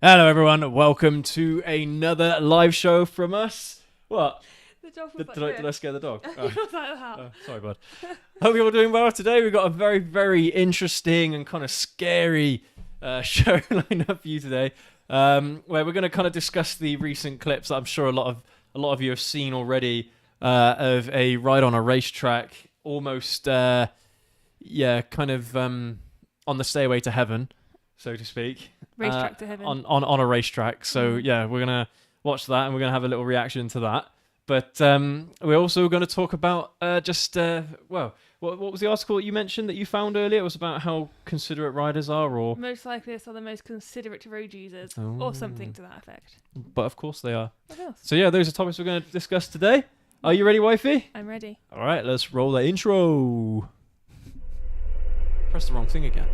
Hello, everyone. Welcome to another live show from us. What? The dog was Did I scare the dog? It was like that. Sorry, bud. Hope you're all doing well today. We've got a very, very interesting and kind of scary show lined up for you today, where we're going to kind of discuss the recent clips that I'm sure a lot of you have seen already of a ride on a racetrack, almost, kind of on the stairway to heaven, so to speak. Racetrack to heaven. On a racetrack. So yeah, we're gonna watch that and we're gonna have a little reaction to that. But we're also going to talk about what was the article that you mentioned that you found earlier? It was about how considerate riders are, or Motorcyclists are the most considerate road users, or something to that effect. But of course they are. Of course. So yeah, those are topics we're going to discuss today. Are you ready, wifey? I'm ready. All right, let's roll the intro. Press the wrong thing again.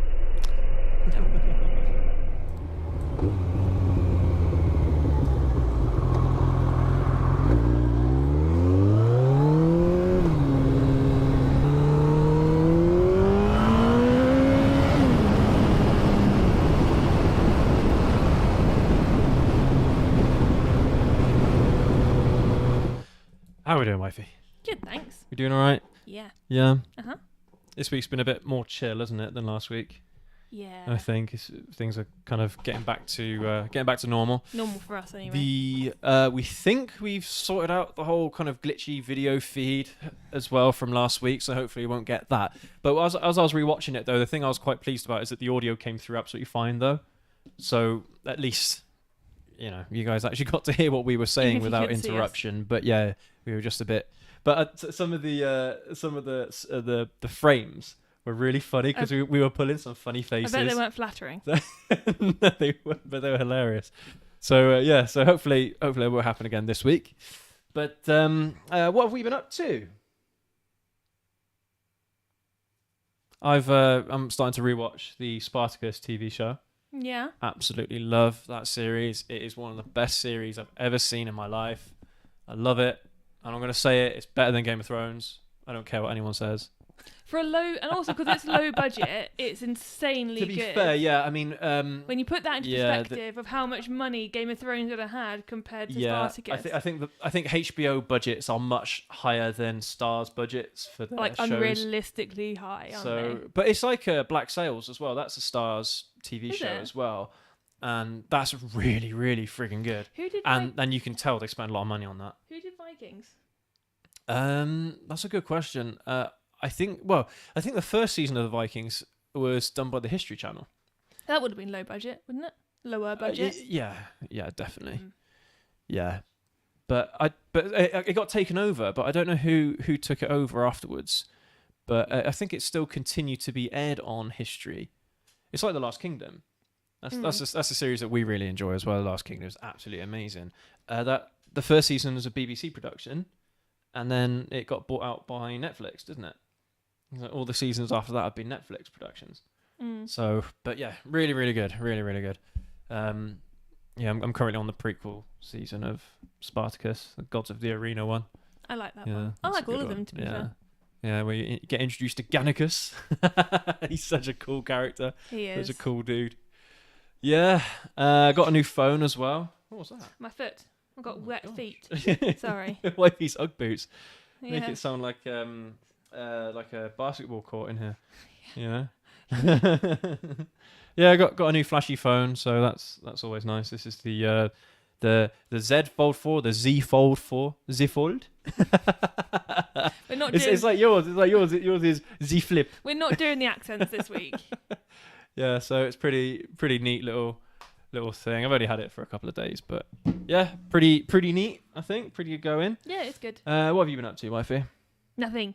How are we doing, wifey? Good, thanks. We doing all right? Yeah. Yeah. Uh-huh. This week's been a bit more chill, isn't it, than last week? Yeah. I think things are kind of getting back to normal. Normal for us, anyway. We think we've sorted out the whole kind of glitchy video feed as well from last week, so hopefully we won't get that. But as I was rewatching it, though, the thing I was quite pleased about is that the audio came through absolutely fine, though. So at least, you guys actually got to hear what we were saying without interruption. But yeah, we were just a bit. But some of the frames were really funny because we were pulling some funny faces. I bet they weren't flattering. No, they weren't, but they were hilarious. So so hopefully it will happen again this week. But what have we been up to? I'm starting to rewatch the Spartacus TV show. Yeah. Absolutely love that series. It is one of the best series I've ever seen in my life. I love it, and I'm going to say it. It's better than Game of Thrones. I don't care what anyone says. For a low, and also because it's low budget, it's insanely good. To be fair, yeah, I mean, when you put that into perspective of how much money Game of Thrones would have had compared to Spartacus, I think HBO budgets are much higher than Starz budgets for their shows. Unrealistically high, aren't they? But it's like Black Sails as well. That's a Starz TV show as well, and that's really, really friggin' good. Who did? And you can tell they spent a lot of money on that. Who did Vikings? That's a good question. I think the first season of the Vikings was done by the History Channel. That would have been low budget, wouldn't it? Lower budget. Yeah, definitely. Yeah, but it got taken over. But I don't know who took it over afterwards. But I think it still continued to be aired on History. It's like The Last Kingdom. That's a series that we really enjoy as well. The Last Kingdom is absolutely amazing. That the first season was a BBC production, and then it got bought out by Netflix, didn't it? All the seasons after that have been Netflix productions. So, but yeah, really, really good. Really, really good. I'm currently on the prequel season of Spartacus, the Gods of the Arena one. I like that one. I like all of them, to be fair. Yeah, where you get introduced to Gannicus. He's such a cool character. He is. Such a cool dude. Yeah, got a new phone as well. What was that? My foot. I've got wet feet. Sorry. Wifey's Ugg boots. Yeah. Make it sound like a basketball court in here. Yeah. Yeah, I got a new flashy phone, so that's always nice. This is the Z Fold 4, the Z Fold 4, Z Fold. We're not it's like yours. It's like yours. Yours is Z Flip. We're not doing the accents this week. Yeah, so it's pretty neat little thing. I've only had it for a couple of days, but yeah, pretty neat. I think pretty good going. Yeah, it's good. What have you been up to, wifey? Nothing.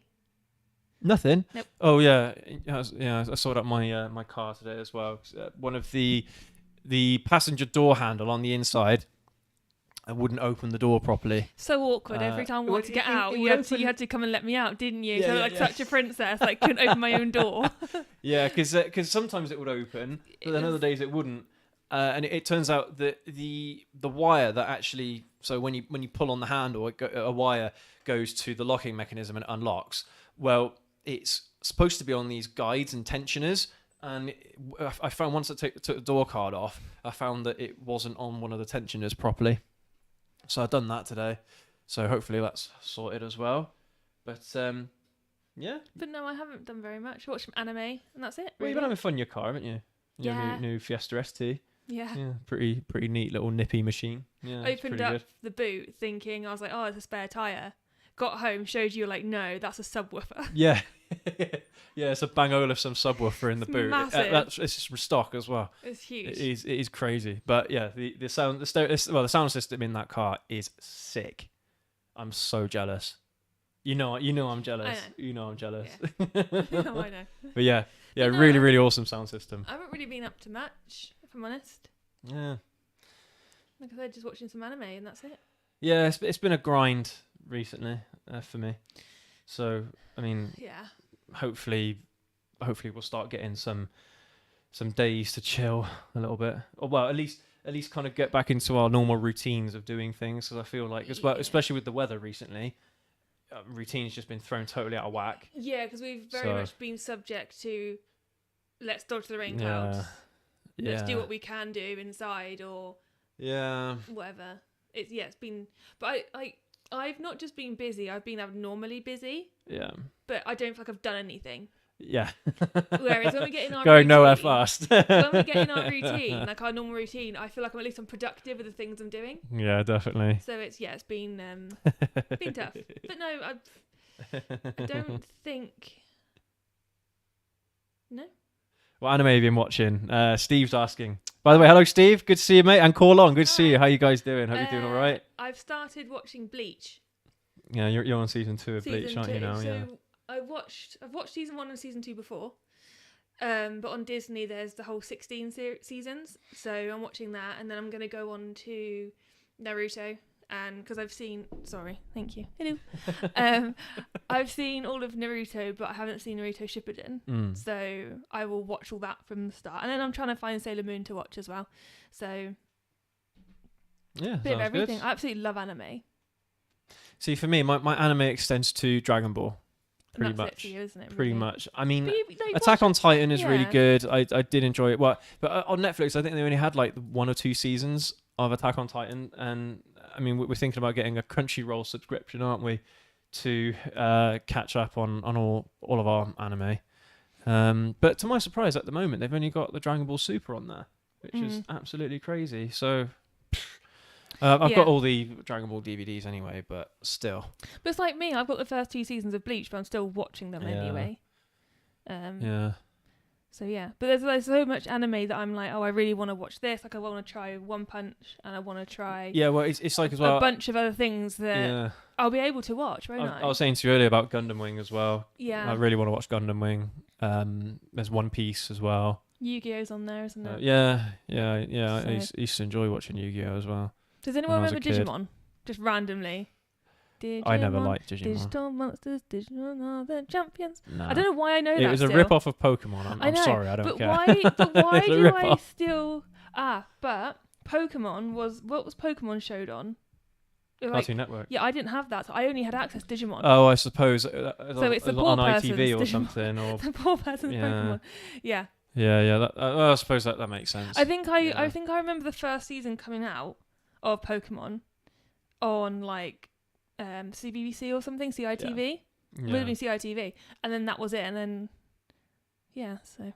Nothing. Nope. Oh yeah, I sorted out my car today as well. One of the passenger door handle on the inside, I wouldn't open the door properly. So awkward. Every time I wanted to get out, you had to come and let me out, didn't you? Yeah, such a princess. I couldn't open my own door. Yeah, because sometimes it would open, but then other days it wouldn't. And it turns out that the wire that actually, so when you pull on the handle, a wire goes to the locking mechanism and it unlocks. Well, it's supposed to be on these guides and tensioners, And I found once I took the door card off, I found that it wasn't on one of the tensioners properly. So I've done that today. So hopefully that's sorted as well. But yeah. But no, I haven't done very much. Watched some anime, and that's it. Well, Really. you've been having fun in your car, haven't you? Your Yeah. new Fiesta ST. Yeah. Yeah, pretty neat little nippy machine. Yeah, Opened up the boot thinking, I was like, oh, it's a spare tyre. Got home, showed you, like, no, that's a subwoofer. Yeah. Yeah, it's a Bang Olufsen subwoofer in the boot. Massive. It's just stock as well. It's huge. It is crazy. But yeah, the sound the sound system in that car is sick. I'm so jealous. You know I'm jealous. You know I'm jealous. Yeah. No, I know. But yeah, No, really awesome sound system. I haven't really been up to much, if I'm honest. Yeah. Like I said, just watching some anime and that's it. Yeah, it's been a grind recently for me. So I mean, yeah. Hopefully we'll start getting some days to chill a little bit, or well, at least kind of get back into our normal routines of doing things. Because I feel like as well, especially with the weather recently, routine's just been thrown totally out of whack. Yeah, because we've very much been subject to let's dodge the rain clouds. Yeah. Let's do what we can do inside or whatever. It's been, but I've not just been busy. I've been abnormally busy. Yeah. But I don't feel like I've done anything. Yeah. Whereas when we get in our going routine, nowhere fast. when we get in our routine, like our normal routine, I feel like at least I'm productive with the things I'm doing. Yeah, definitely. So it's been tough. But no, I don't think. No. What anime have you been watching? Steve's asking. By the way, hello Steve. Good to see you, mate. And call on. Good to see you. How you guys doing? Hope you're doing all right. I've started watching Bleach. Yeah, you're on season 2 of Bleach, aren't you now? So yeah. I've watched season 1 and season 2 before. But on Disney there's the whole 16 seasons. So I'm watching that, and then I'm going to go on to Naruto. And because I've seen, thank you. Hello. I've seen all of Naruto, but I haven't seen Naruto Shippuden. So I will watch all that from the start. And then I'm trying to find Sailor Moon to watch as well. So yeah, bit of everything. Good. I absolutely love anime. See, for me, my anime extends to Dragon Ball. Pretty much. It for you, isn't it? Pretty really? much. I mean, Attack on Titan is really good. I did enjoy it. Well, but on Netflix, I think they only had like 1 or 2 seasons of Attack on Titan, and I mean, we're thinking about getting a Crunchyroll subscription, aren't we, to catch up on all of our anime. But to my surprise, at the moment, they've only got the Dragon Ball Super on there, which is absolutely crazy. So I've got all the Dragon Ball DVDs anyway, but still. But it's like me. I've got the first 2 seasons of Bleach, but I'm still watching them anyway. Yeah. So yeah, but there's so much anime that I'm like, oh, I really want to watch this. Like I want to try One Punch, and I want to try. Yeah, well, it's like as well a bunch of other things that I'll be able to watch. I was saying to you earlier about Gundam Wing as well. Yeah. I really want to watch Gundam Wing. There's One Piece as well. Yu-Gi-Oh's on there, isn't it? Yeah. So. I used to enjoy watching Yu-Gi-Oh as well. Does anyone remember Digimon? Just randomly. Digimon, I never liked Digimon. Digital monsters, Digimon are the champions. Nah. I don't know why I know that. It was a rip-off of Pokemon. I'm sorry, I don't care. But why do I still... but Pokemon was... What was Pokemon showed on? Cartoon Network. Yeah, I didn't have that. So I only had access to Digimon. Oh, I suppose. So it's the poor on person's ITV or Digimon. something. Or The poor person's Pokemon. Yeah. Yeah. I suppose that makes sense. I think I remember the first season coming out of Pokemon on like CBBC or something, CITV. Yeah. Would have been CITV, and then that was it, and then so.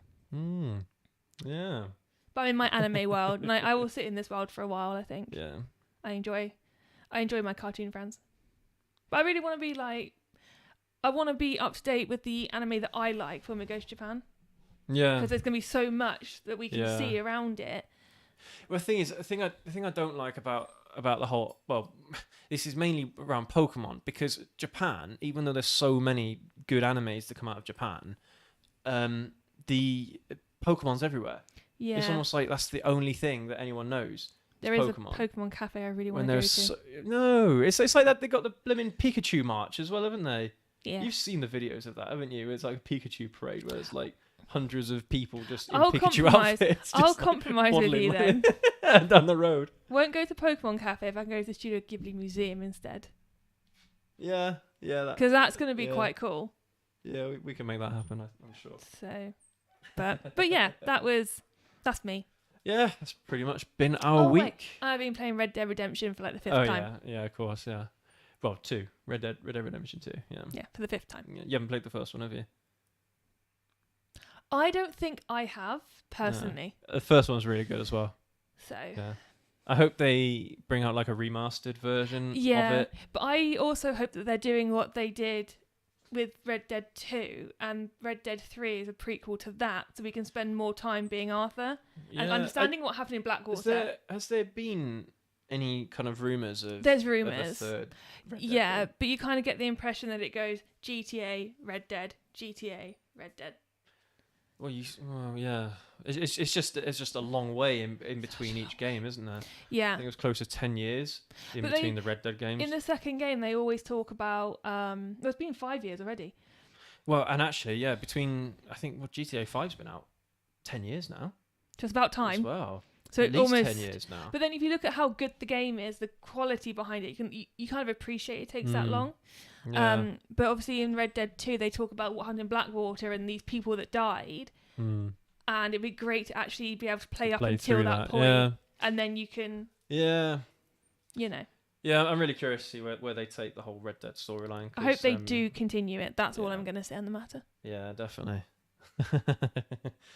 Yeah. But I'm in my anime world, and I will sit in this world for a while. I think. Yeah. I enjoy my cartoon friends, but I really want to be like, I want to be up to date with the anime that I like when we go to Japan. Yeah. Because there's gonna be so much that we can see around it. Well, the thing is, the thing I don't like about the whole, well, this is mainly around Pokemon, because Japan, even though there's so many good animes that come out of Japan, the Pokemon's everywhere. Yeah. It's almost like that's the only thing that anyone knows. There is Pokemon. A Pokemon cafe I really want to go to. No, it's like that. They got the blimmin' Pikachu march as well, haven't they? Yeah. You've seen the videos of that, haven't you? It's like a Pikachu parade where it's like hundreds of people just in Pikachu outfits. I'll compromise with you then. Down the road. Won't go to Pokemon Cafe if I can go to the Studio Ghibli Museum instead. Yeah. Because that's going to be quite cool. Yeah, we can make that happen, I'm sure. So, But yeah, that's me. Yeah, that's pretty much been our Oh, week. wait, I've been playing Red Dead Redemption for like the fifth Oh time. yeah, of course, yeah. Well, 2. Red Dead Redemption 2. Yeah. Yeah, for the fifth time. Yeah, you haven't played the first one, have you? I don't think I have personally. The first one's really good as well. So Yeah. I hope they bring out like a remastered version of it. But I also hope that they're doing what they did with Red Dead 2, and Red Dead 3 is a prequel to that, so we can spend more time being Arthur and understanding what happened in Blackwater. Has there been any kind of rumours of There's of a rumours. third Red Dead Yeah, game? but you kind of get the impression that it goes GTA, Red Dead, GTA, Red Dead. Well, yeah. It's just a long way in between each game, isn't there? I Yeah. think it was close to 10 years in But between the Red Dead games. In the second game, they always talk about. Well, it's been 5 years already. Well, and actually, yeah, I think GTA 5's been out 10 years now. So it's about As time. well. So At it least almost 10 years now. But then if you look at how good the game is, the quality behind it, you kind of appreciate it takes that long. Yeah. But obviously in Red Dead 2, they talk about what happened in Blackwater and these people that died. And it'd be great to actually be able to play up until through that point. Yeah. And then you can, Yeah. Yeah, I'm really curious to see where they take the whole Red Dead storyline. I hope they do continue it. That's all yeah. I'm going to say on the matter. Yeah, definitely.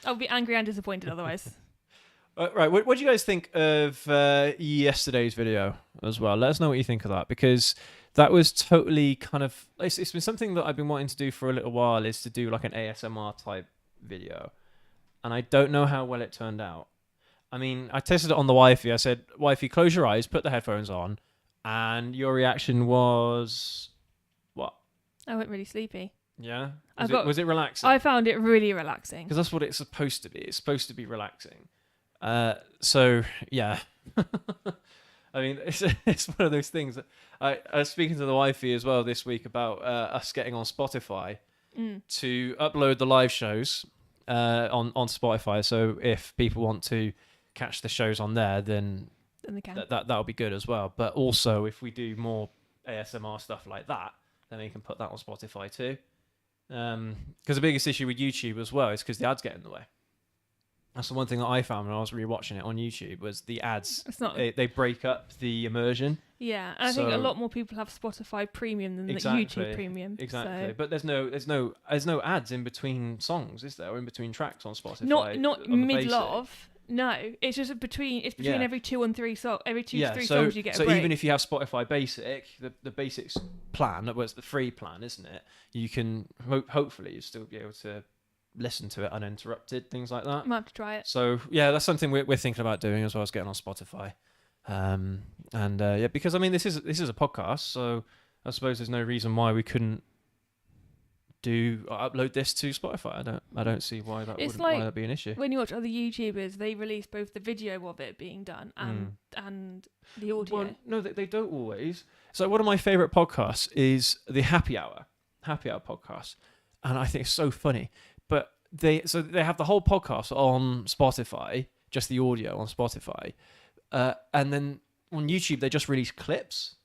I'll be angry and disappointed otherwise. Right, what do you guys think of yesterday's video as well? Let us know what you think of that, because that was totally kind of... It's been something that I've been wanting to do for a little while, is to do like an ASMR type video. And I don't know how well it turned out. I mean, I tested it on the wifey. I said, wifey, close your eyes, put the headphones on. And your reaction was... what? I went really sleepy. Yeah? was it relaxing? I found it really relaxing. Because that's what it's supposed to be. It's supposed to be relaxing. So, yeah. I mean, it's one of those things that I was speaking to the wifey as well this week about us getting on Spotify to upload the live shows on Spotify. So if people want to catch the shows on there, then they can. That'll be good as well. But also, if we do more ASMR stuff like that, then we can put that on Spotify too. Because the biggest issue with YouTube as well is because the ads get in the way. That's the one thing that I found when I was rewatching it on YouTube, was the ads. It's not. They break up the immersion. Yeah, and I think a lot more people have Spotify Premium than the YouTube Premium. Exactly, so. but there's no ads in between songs, is there? Or in between tracks on Spotify? Not middle of. No, it's just between. It's between every 2 and 3 songs. Every 2 to 3 songs you get a break. So even if you have Spotify Basic, the basics plan, that was the free plan, isn't it? You can hopefully you still be able to listen to it uninterrupted, things like that. Might have to try it. So yeah, that's something we're thinking about doing as well as getting on Spotify. Yeah, because I mean this is a podcast, so I suppose there's no reason why we couldn't upload this to Spotify. I don't see why that'd be an issue. When you watch other YouTubers, they release both the video of it being done and the audio. Well, no, they don't always. So one of my favorite podcasts is the Happy Hour podcast, and I think it's so funny. But they have the whole podcast on Spotify, just the audio on Spotify, and then on YouTube they just release clips,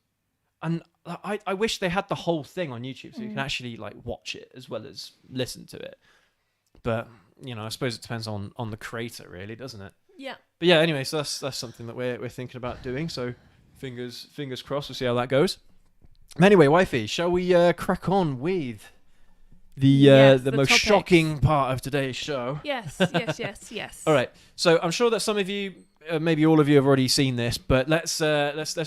and I wish they had the whole thing on YouTube so you can actually like watch it as well as listen to it. But I suppose it depends on the creator, really, doesn't it? Yeah. But yeah, anyway, so that's something that we're thinking about doing. So fingers crossed, we'll see how that goes. Anyway, wifey, shall we crack on with the most topics. shocking part of today's show? Yes. All right. So I'm sure that some of you, maybe all of you, have already seen this, but let's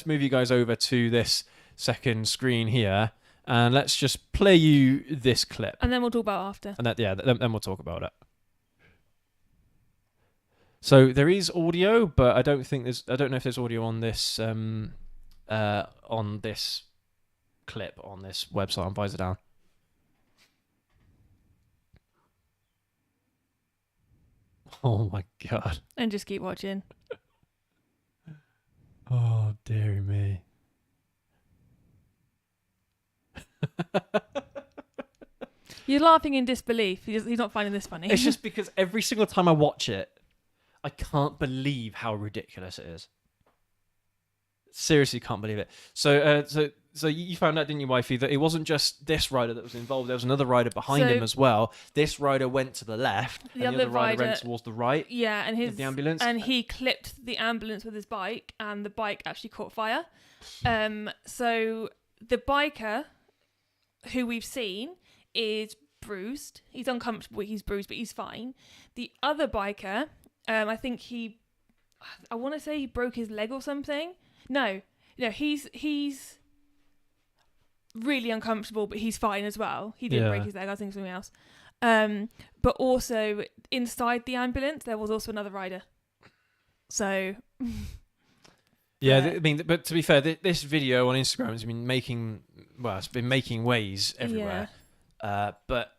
move you guys over to this second screen here, and let's just play you this clip, and then we'll talk about it after. And then we'll talk about it. So there is audio, but I don't know if there's audio on this clip on this website on Visor Down. Oh my god. And just keep watching. Oh, dearie me. You're laughing in disbelief. He's not finding this funny. It's just because every single time I watch it, I can't believe how ridiculous it is. Seriously can't believe it. So So you found out, didn't you, wifey, that it wasn't just this rider that was involved. There was another rider behind him as well. This rider went to the left, and the other rider went towards the right. Yeah, and the ambulance, and he clipped the ambulance with his bike, and the bike actually caught fire. So the biker who we've seen is bruised. He's uncomfortable. He's bruised, but he's fine. The other biker, I want to say he broke his leg or something. No, he's really uncomfortable, but he's fine as well. He didn't break his leg. I think something else. But also inside the ambulance, there was also another rider. So. Yeah, I mean, but to be fair, this video on Instagram has been making waves everywhere. Yeah. But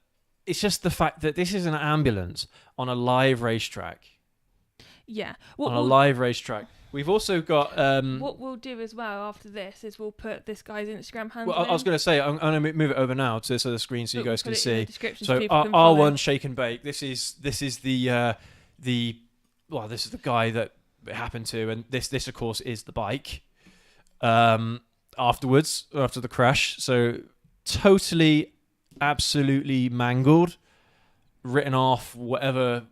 it's just the fact that this is an ambulance on a live racetrack. Yeah. On a live racetrack. We've also got... what we'll do as well after this is we'll put this guy's Instagram handle I was going to say, I'm going to move it over now to the screen so you guys can see. So R1 Shake and Bake, this is the this is the guy that it happened to, and this of course is the bike afterwards, after the crash. So totally, absolutely mangled, written off, whatever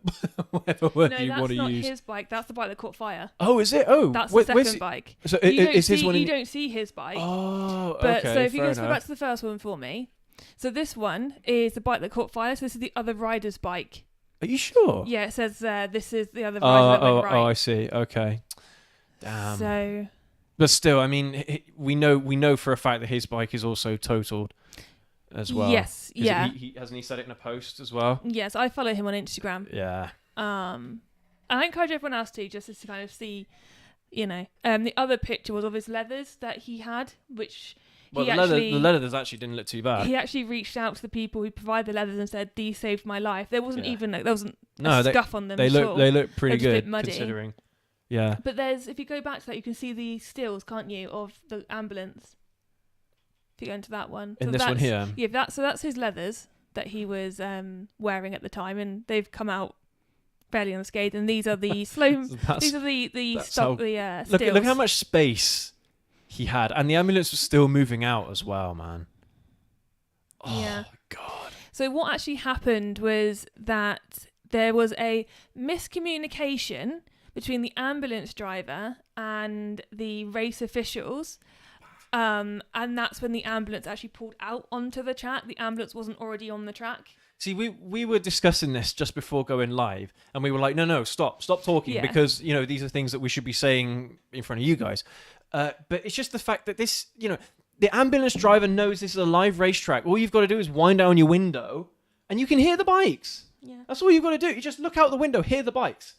word you want to use. No, that's not his bike. That's the bike that caught fire. Oh, is it? Oh, that's the second bike. So is his one? You don't see his bike. Oh, okay. But so if you go back to the first one for me, so this one is the bike that caught fire. So this is the other rider's bike. Are you sure? Yeah, it says this is the other rider that went right. Oh, I see. Okay. Damn. So. But still, I mean, we know for a fact that his bike is also totaled as well. Yes, yeah. He hasn't he said it in a post as well? Yes, I follow him on Instagram. Yeah. I encourage everyone else to, just to kind of see, the other picture was of his leathers that he had, which the leathers actually didn't look too bad. He actually reached out to the people who provide the leathers and said, "These saved my life." There wasn't scuff on them. They look pretty good, a bit muddy. Considering. Yeah. But if you go back to that, you can see the stills, can't you, of the ambulance? If you go into that one. In this one here. Yeah, that's his leathers that he was wearing at the time, and they've come out fairly unscathed. And these are the stills. Look how much space he had, and the ambulance was still moving out as well, man. Oh, yeah. God. So what actually happened was that there was a miscommunication between the ambulance driver and the race officials. And that's when the ambulance actually pulled out onto the track. The ambulance wasn't already on the track. See, we were discussing this just before going live, and we were like, no, stop talking, because, these are things that we should be saying in front of you guys. But it's just the fact that this, the ambulance driver knows this is a live racetrack. All you've got to do is wind down your window, and you can hear the bikes. Yeah. That's all you've got to do. You just look out the window, hear the bikes.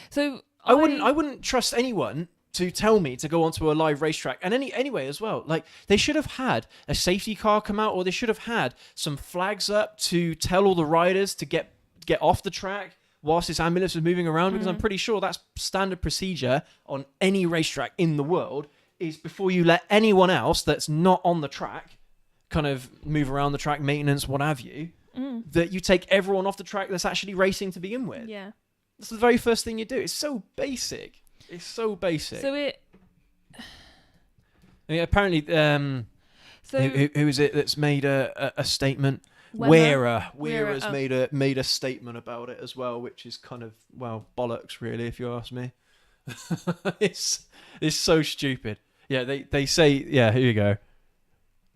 So I wouldn't trust anyone to tell me to go onto a live racetrack, and anyway as well. Like, they should have had a safety car come out, or they should have had some flags up to tell all the riders to get off the track whilst this ambulance was moving around, because I'm pretty sure that's standard procedure on any racetrack in the world, is before you let anyone else that's not on the track kind of move around the track, maintenance, what have you, that you take everyone off the track that's actually racing to begin with. Yeah. That's the very first thing you do. It's so basic. So apparently, who is it that's made a statement? Wearer has made a statement about it as well, which is kind of, bollocks, really, if you ask me. It's so stupid. Yeah, they say, here you go.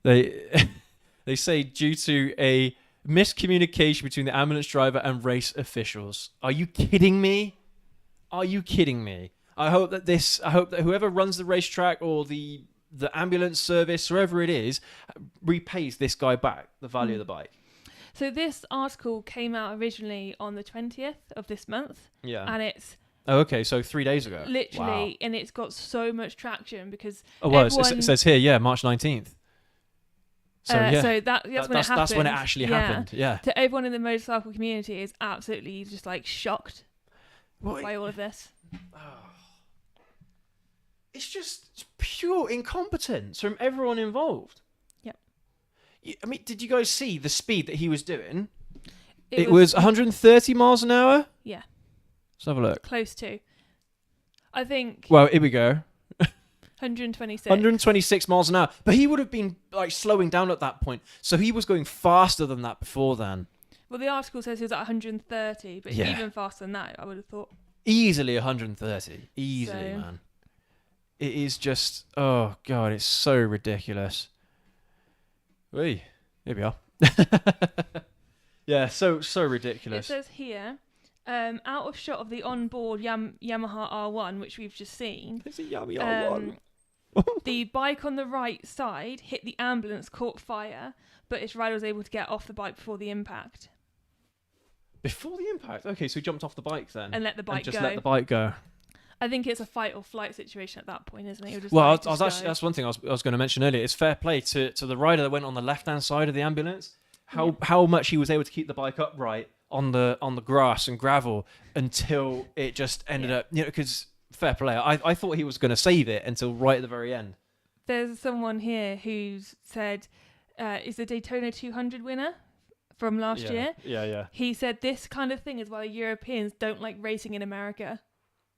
They say due to a miscommunication between the ambulance driver and race officials. Are you kidding me? I hope that whoever runs the racetrack or the ambulance service, whoever it is, repays this guy back the value of the bike. So this article came out originally on the 20th of this month. Yeah. And it's... Oh, okay. So 3 days ago. Literally. Wow. And it's got so much traction because... Oh, well, it says here, March 19th. So, so that's when it happened. That's when it actually happened. Yeah. To everyone in the motorcycle community is absolutely just shocked by all of this. It's just pure incompetence from everyone involved. I mean, did you guys see the speed that he was doing? It was 130 miles an hour? Yeah. Let's have a look. Close to. I think... Well, here we go. 126. 126 miles an hour. But he would have been like slowing down at that point. So he was going faster than that before then. Well, the article says he was at 130, but Yeah. even faster than that, I would have thought. Easily 130. Easily, So- man. It is just, oh God, it's so ridiculous. Whee, here we are. Yeah, so It ridiculous. says here, out of shot of the onboard Yamaha R1, which we've just seen, It's a yummy the bike on the right side hit the ambulance, caught fire, but its rider was able to get off the bike before the impact Before the impact? Okay, so he jumped off the bike then. and let the bike and just go. let the bike go. I think it's a fight or flight situation at that point, isn't it? You're just Well, like, I was just actually, go. that's one thing I was going to mention earlier. It's fair play to the rider that went on the left-hand side of the ambulance. How much he was able to keep the bike upright on the grass and gravel until it just ended up, because fair play. I thought he was going to save it until right at the very end. There's someone here who's said, is the Daytona 200 winner from last year. Yeah. He said this kind of thing is why Europeans don't like racing in America.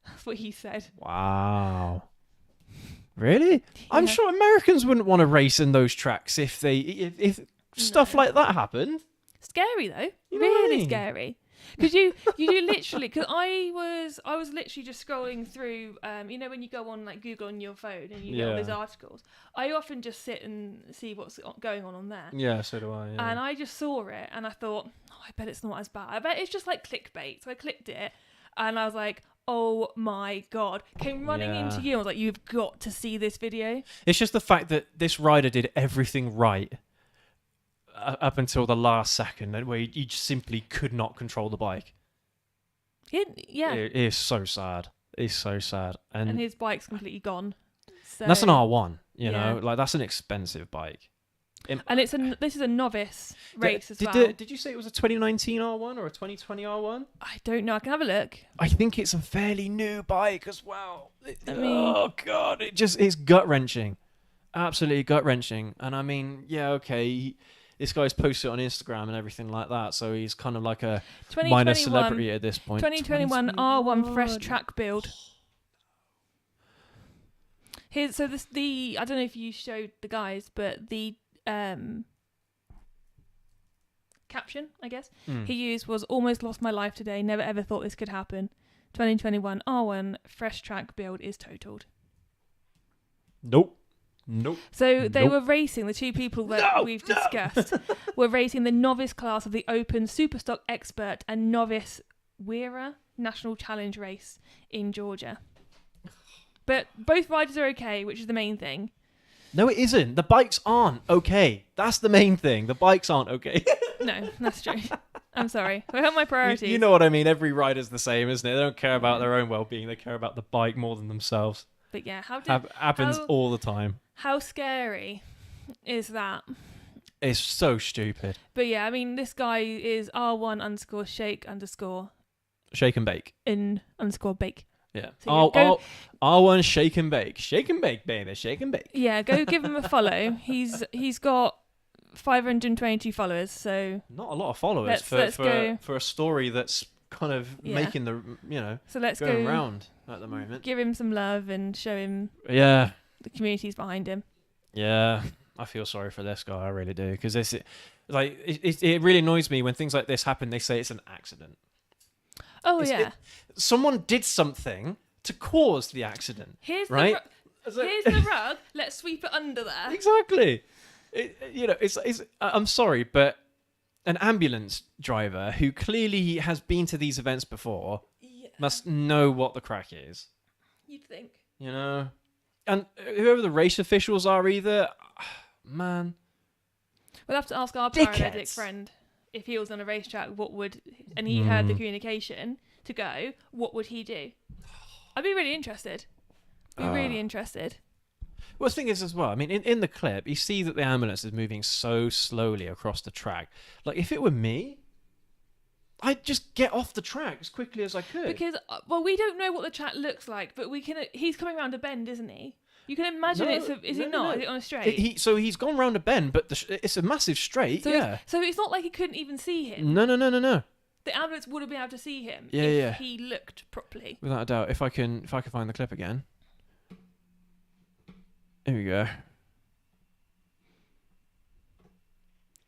That's what he said. Wow. Really? I'm Yeah. sure Americans wouldn't want to race in those tracks if stuff No. like that happened. Scary though, You know what I really mean? scary. Because you do literally. Because I was literally just scrolling through. When you go on like Google on your phone and you get all these Yeah. articles. I often just sit and see what's going on there. Yeah, so do I. And I just saw it and I thought, oh, I bet it's not as bad. I bet it's just like clickbait. So I clicked it and I was like, oh my God. Came running Yeah. into you. I was like, you've got to see this video. It's just the fact that this rider did everything right up until the last second, where he just simply could not control the bike. Yeah. It is so sad. It's so sad. And And his bike's completely gone. So, that's an R1, you Yeah. know? Like, that's an expensive bike. And this is a novice race as well. Did you say it was a 2019 R1 or a 2020 R1? I don't know. I can have a look. I think it's a fairly new bike as well. I mean- Oh God, it's gut wrenching, absolutely gut wrenching. And I mean, yeah, okay, this guy's posted on Instagram and everything like that, so he's kind of like a minor 2021 celebrity at this point. 2021 R1 fresh track build. Here's I don't know if you showed the guys, but the caption, I guess, he used was almost lost my life today. Never ever thought this could happen. 2021 R1 fresh track build is totaled. Nope. So they Nope. were racing, the two people that we've discussed were racing the novice class of the Open Superstock Expert and Novice Weira National Challenge race in Georgia. But both riders are okay, which is the main thing. No, it isn't. The bikes aren't okay. That's the main thing. The bikes aren't okay. No, that's true. I'm sorry. I have my priorities. You know what I mean? Every rider's the same, isn't it? They don't care about their own well-being. They care about the bike more than themselves. But yeah, Happens how- all the time. how scary is that? It's so stupid. But yeah, I mean, this guy is R1_shake_ Shake and bake. in _ bake. Yeah. So yeah, go- R1 shake and bake. Shake and bake, baby. Shake and bake. Yeah, go give him a follow. He's got 522 followers, so Not a lot of followers Let's go. for a story that's kind of Yeah. making the, let's going go round at the moment. give him some love and show him Yeah. the community's behind him. Yeah. I feel sorry for this guy. I really do. Because it really annoys me when things like this happen. They say it's an accident. Oh It's- yeah. Someone did something to cause the accident. Here's right? here's the rug. Let's sweep it under there. Exactly. I'm sorry, but an ambulance driver who clearly has been to these events before Yeah, must know what the crack is, you'd think. you know? And whoever the race officials are either, man. We'll have to ask our paramedic Dickheads. friend if he was on a racetrack, and he heard Hmm. the communication to go, what would he do? I'd be really interested. Really interested. Well, the thing is as well, I mean, in the clip, you see that the ambulance is moving so slowly across the track. Like, if it were me, I'd just get off the track as quickly as I could. Because, we don't know what the track looks like, but we can. He's coming around a bend, isn't he? You can imagine No, is he no, not? no. Is it on a straight? So he's gone round a bend, but it's a massive straight, so yeah. so it's not like he couldn't even see him. No. The ambulance would have been able to see him Yeah, if yeah. he looked properly. Without a doubt. If I can find the clip again. Here we go.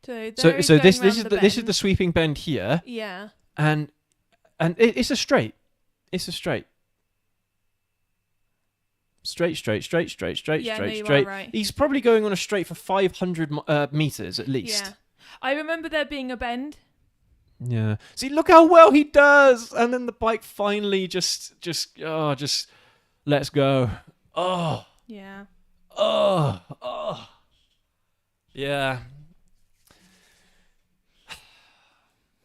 So This is the sweeping bend here, Yeah. and it's a straight. It's a straight. Straight. Yeah, no, you Straight. are right. He's probably going on a straight for 500 meters at least. Yeah. I remember there being a bend. Yeah. See, look how well he does, and then the bike finally just lets go. Oh. Yeah. Oh. Yeah.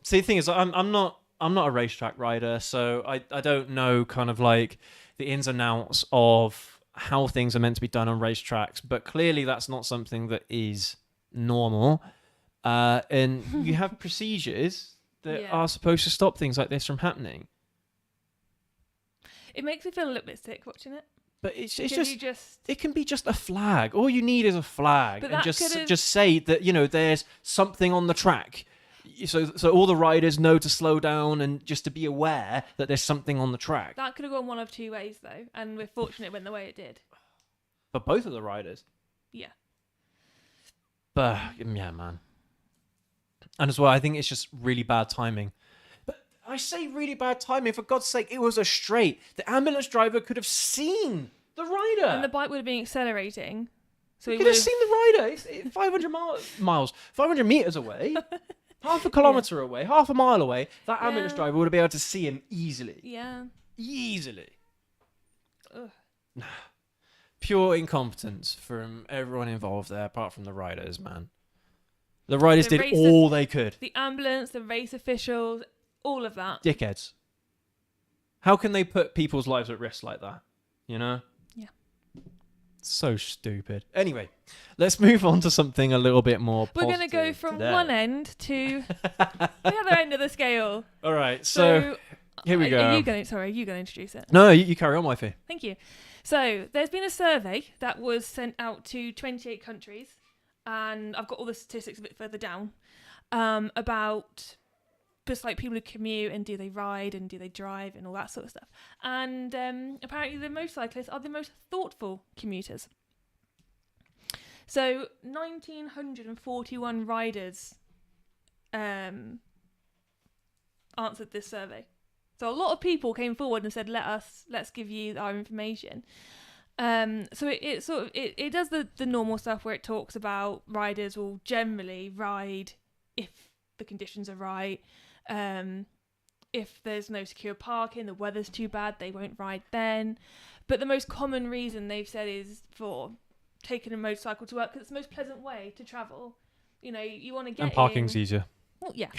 See, the thing is, I'm not a racetrack rider, so I don't know kind of like the ins and outs of how things are meant to be done on racetracks, but clearly that's not something that is normal. And you have procedures that Yeah. are supposed to stop things like this from happening. It makes me feel a little bit sick watching it. But it's Because just it can be just a flag. All you need is a flag, But and that just could've- say that there's something on the track. So all the riders know to slow down and just to be aware that there's something on the track. That could have gone one of two ways though, and we're fortunate it went the way it did. For both of the riders. Yeah. But yeah, man. And as well, I think it's just really bad timing. But I say really bad timing, for God's sake, it was a straight. The ambulance driver could have seen the rider. And the bike would have been accelerating. So he he could have would seen the rider. It's 500 meters away, half a kilometer away, half a mile away. That ambulance Yeah. driver would have been able to see him easily. Yeah. Easily. Ugh. Pure incompetence from everyone involved there, apart from the riders, man. The riders The did race- all they could. The ambulance, the race officials, all of that. Dickheads. How can they put people's lives at risk like that? You know? Yeah. So stupid. Anyway, let's move on to something a little bit more We're going to go positive from today. one end to the other end of the scale. All right, so here we go. Are you going to introduce it? No, you carry on, wifey. Thank you. So there's been a survey that was sent out to 28 countries, and I've got all the statistics a bit further down, about just like people who commute and do they ride and do they drive and all that sort of stuff. And apparently the motorcyclists are the most thoughtful commuters. So 1,941 riders answered this survey. So a lot of people came forward and said, let's give you our information. So it does the normal stuff where it talks about riders will generally ride if the conditions are right. If there's no secure parking, the weather's too bad, they won't ride then. But the most common reason they've said is for taking a motorcycle to work, because it's the most pleasant way to travel. You know, you want to get And parking's in. easier. Well, yeah.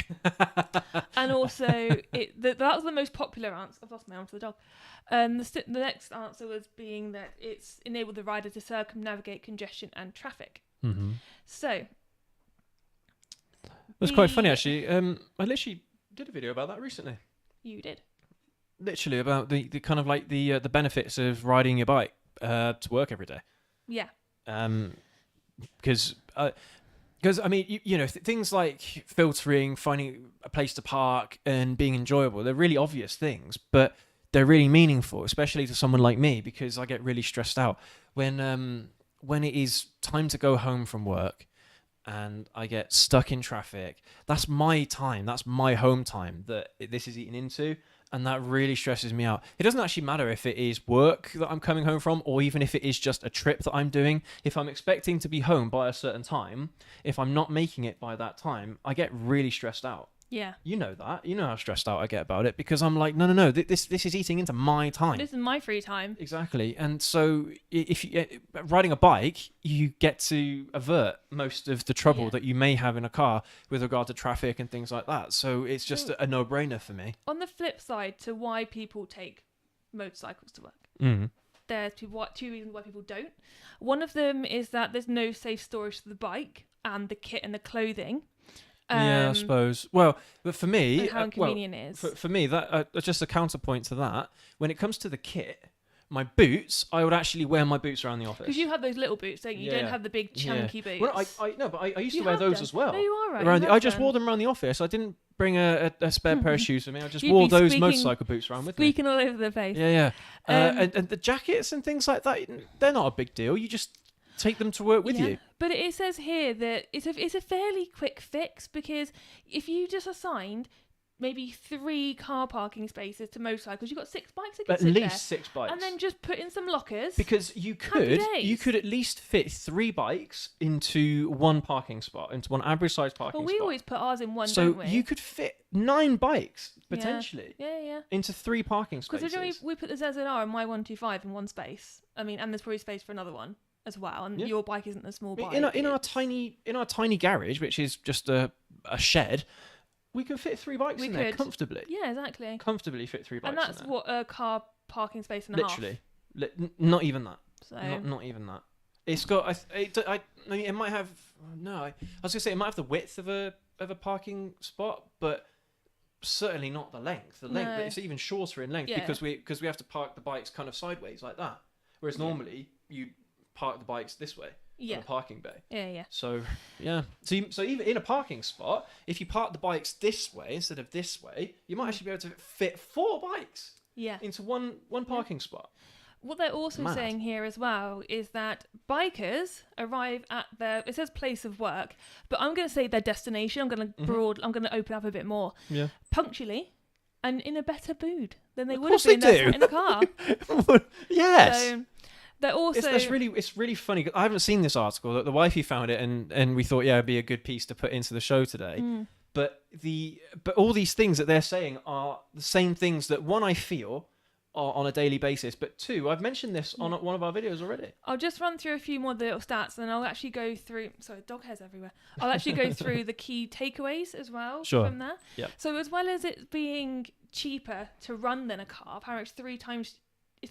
And also, that was the most popular answer. I've lost my arm to the dog. The next answer was being that it's enabled the rider to circumnavigate congestion and traffic. Mm-hmm. So, That's quite funny, actually. I literally did a video about that recently. You did. Literally about the kind of like the benefits of riding your bike to work every day. Yeah. Because I mean, things like filtering, finding a place to park, and being enjoyable, they're really obvious things, but they're really meaningful, especially to someone like me, because I get really stressed out when it is time to go home from work and I get stuck in traffic. That's my time. That's my home time that this is eaten into. And that really stresses me out. It doesn't actually matter if it is work that I'm coming home from, or even if it is just a trip that I'm doing. If I'm expecting to be home by a certain time, if I'm not making it by that time, I get really stressed out. Yeah. You know that. You know how stressed out I get about it, because I'm like, no. This is eating into my time. This is my free time. Exactly. And so if you riding a bike, you get to avert most of the trouble that you may have in a car with regard to traffic and things like that. So it's just a no-brainer for me. On the flip side to why people take motorcycles to work, there's two reasons why people don't. One of them is that there's no safe storage for the bike and the kit and the clothing. Yeah, I suppose. Well, but for me, and how inconvenient it is. For me, that just a counterpoint to that. When it comes to the kit, my boots, I would actually wear my boots around the office. Because you have those little boots, don't you? You don't have the big chunky boots. Well, I used You to wear have those them. as well. No, you are right. Around You I have just them. wore them around the office. I didn't bring a spare pair of shoes with me. I just You'd wore be those squeaking- motorcycle boots around with me. Squeaking all over the place. Yeah. Um, And the jackets and things like that, they're not a big deal. You just take them to work with you. But it says here that it's a fairly quick fix, because if you just assigned maybe 3 car parking spaces to motorcycles, you've got 6 bikes that can At sit least there. 6 bikes. And then just put in some lockers. Because you could at least fit 3 bikes into one parking spot, into one average sized parking spot. Well, we always put ours in one, so don't we? you could fit 9 bikes potentially Yeah. into 3 parking spaces. Because we put the ZZR and my 125 in one space. I mean, and there's probably space for another one as well. And your bike isn't a small bike. In our tiny garage, which is just a shed, we can fit 3 bikes in there comfortably. Yeah, exactly. Comfortably fit 3 bikes and that's in there. what a car parking space and a half. Literally. Not even that. So Not even that. It's got. It might have. No, I was gonna say it might have the width of a parking spot, but certainly not the length. The length, but it's even shorter in length because we have to park the bikes kind of sideways like that. Whereas normally you park the bikes this way. In a parking bay. Yeah. So so even in a parking spot, if you park the bikes this way instead of this way, you might actually be able to fit 4 bikes. Into one parking spot. What they're also saying here as well is that bikers arrive at their, it says place of work, but I'm going to say their destination. I'm going to open up a bit more. Yeah. Punctually and in a better mood than they would have been in the car. Yes. So they're also it's really funny. I haven't seen this article. The wifey found it and we thought it'd be a good piece to put into the show today. But all these things that they're saying are the same things that, one, I feel are on a daily basis, but 2, I've mentioned this on one of our videos already. I'll just run through a few more little stats, and I'll actually go through. Sorry, dog hairs everywhere. I'll actually go through the key takeaways as well from there. Yep. So as well as it being cheaper to run than a car, apparently it's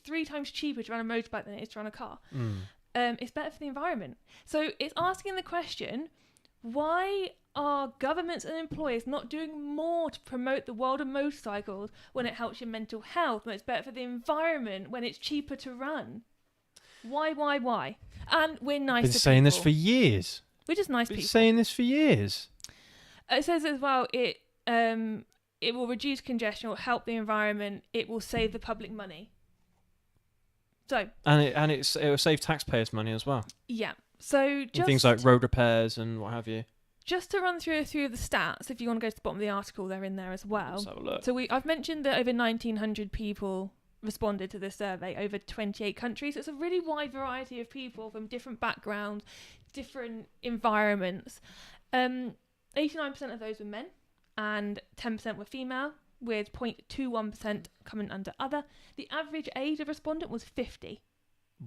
3 times cheaper to run a motorbike than it is to run a car. It's better for the environment. So it's asking the question: why are governments and employers not doing more to promote the world of motorcycles when it helps your mental health, when it's better for the environment, when it's cheaper to run? Why? And we're nice to people. Been saying this for years. We're just nice people. Been saying this for years. It says as well, it will reduce congestion, it will help the environment, it will save the public money. So it will save taxpayers money as well. Yeah. So just things like road repairs and what have you. Just to run through a few of the stats, if you want to go to the bottom of the article, they're in there as well. Let's have a look. So I've mentioned that over 1,900 people responded to this survey over 28 countries. It's a really wide variety of people from different backgrounds, different environments. 89% of those were men and 10% were female, with 0.21% coming under other. The average age of respondent was 50.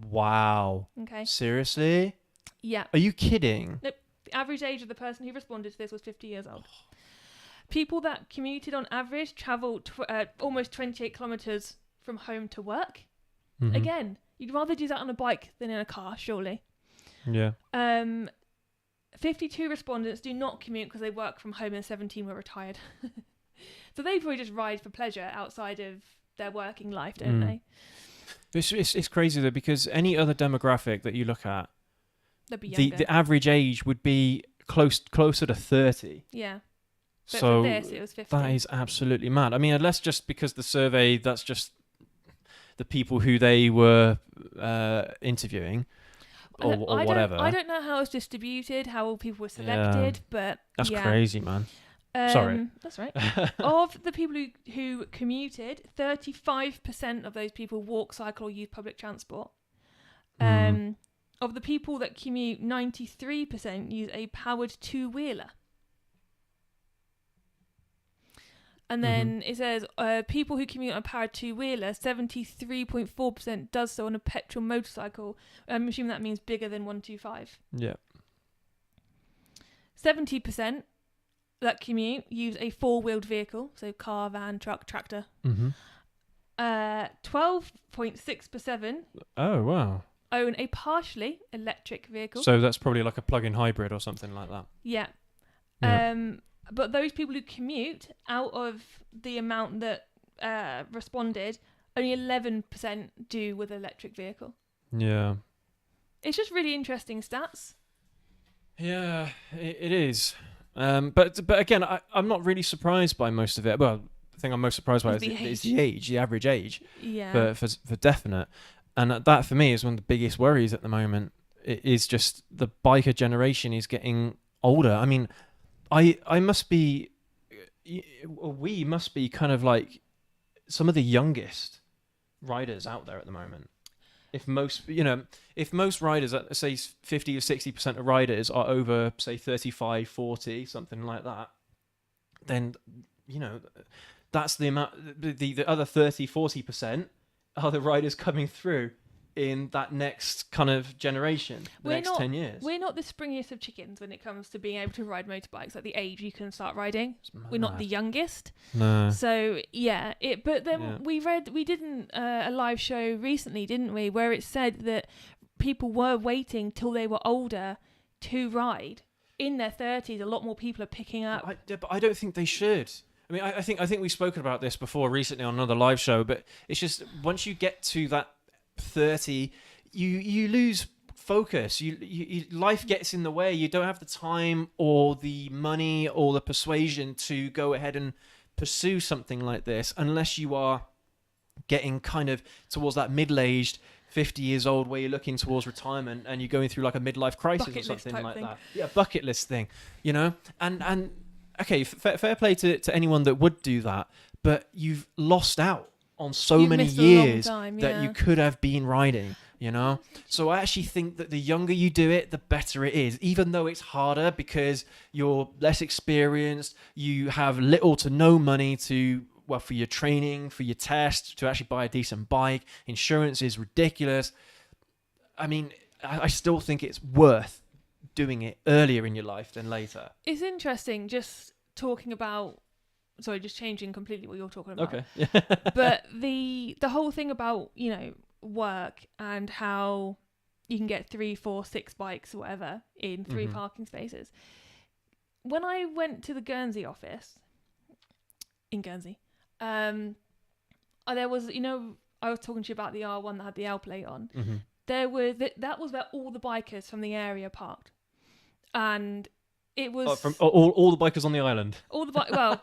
Wow. Okay. Seriously? Yeah. Are you kidding? Nope. The average age of the person who responded to this was 50 years old. People that commuted on average travelled almost 28 kilometres from home to work. Mm-hmm. Again, you'd rather do that on a bike than in a car, surely. Yeah. 52 respondents do not commute because they work from home, and 17 were retired. So they probably just ride for pleasure outside of their working life, don't they? It's crazy though, because any other demographic that you look at, the average age would be closer to 30. Yeah. But so for this, it was 50. That is absolutely mad. I mean, unless just because the survey, that's just the people who they were interviewing or whatever. I don't know how it's distributed, how all people were selected, but that's crazy, man. Sorry. That's right. Of the people who commuted, 35% of those people walk, cycle, or use public transport. Of the people that commute, 93% use a powered two-wheeler. And then it says people who commute on a powered two-wheeler, 73.4% does so on a petrol motorcycle. I'm assuming that means bigger than 125. Yeah. 70% that commute use a four-wheeled vehicle, so car, van, truck, tractor. 12.6%. Oh, wow. Own a partially electric vehicle. So that's probably like a plug-in hybrid or something like that. Yeah. But those people who commute, out of the amount that responded, only 11% do with an electric vehicle. Yeah. It's just really interesting stats. Yeah, it is. But again, I'm not really surprised by most of it. Well, the thing I'm most surprised by is the age, the average age. Yeah. For definite. And that for me is one of the biggest worries at the moment. it is just the biker generation is getting older. I mean, I must be, we must be kind of like some of the youngest riders out there at the moment. If most, if most riders, say 50 or 60% of riders are over, say 35, 40, something like that, then, that's the amount, the other 30, 40% are the riders coming through in that next kind of generation, the next 10 years. We're not the springiest of chickens when it comes to being able to ride motorbikes at the age you can start riding. We're not the youngest. No. So yeah, but then we did a live show recently, didn't we, where it said that people were waiting till they were older to ride. In their 30s, a lot more people are picking up. But I don't think they should. I mean, I think we've spoken about this before recently on another live show, but it's just once you get to that 30, you lose focus. You life gets in the way. You don't have the time or the money or the persuasion to go ahead and pursue something like this unless you are getting kind of towards that middle-aged 50 years old where you're looking towards retirement and you're going through like a midlife crisis bucket or something like thing. that. Yeah, bucket list thing, and okay, fair play to anyone that would do that, but you've lost out on so many years that you could have been riding, So I actually think that the younger you do it, the better it is, even though it's harder because you're less experienced, you have little to no money for your training, for your test, to actually buy a decent bike. Insurance is ridiculous. I mean, I still think it's worth doing it earlier in your life than later. It's interesting just talking about, just changing completely what you're talking about. Okay. But the whole thing about, work and how you can get 3, 4, 6 bikes or whatever in 3 parking spaces. When I went to the Guernsey office in Guernsey, there was, I was talking to you about the R1 that had the L plate on. Mm-hmm. That was where all the bikers from the area parked. And it was from all the bikers on the island. All the might as well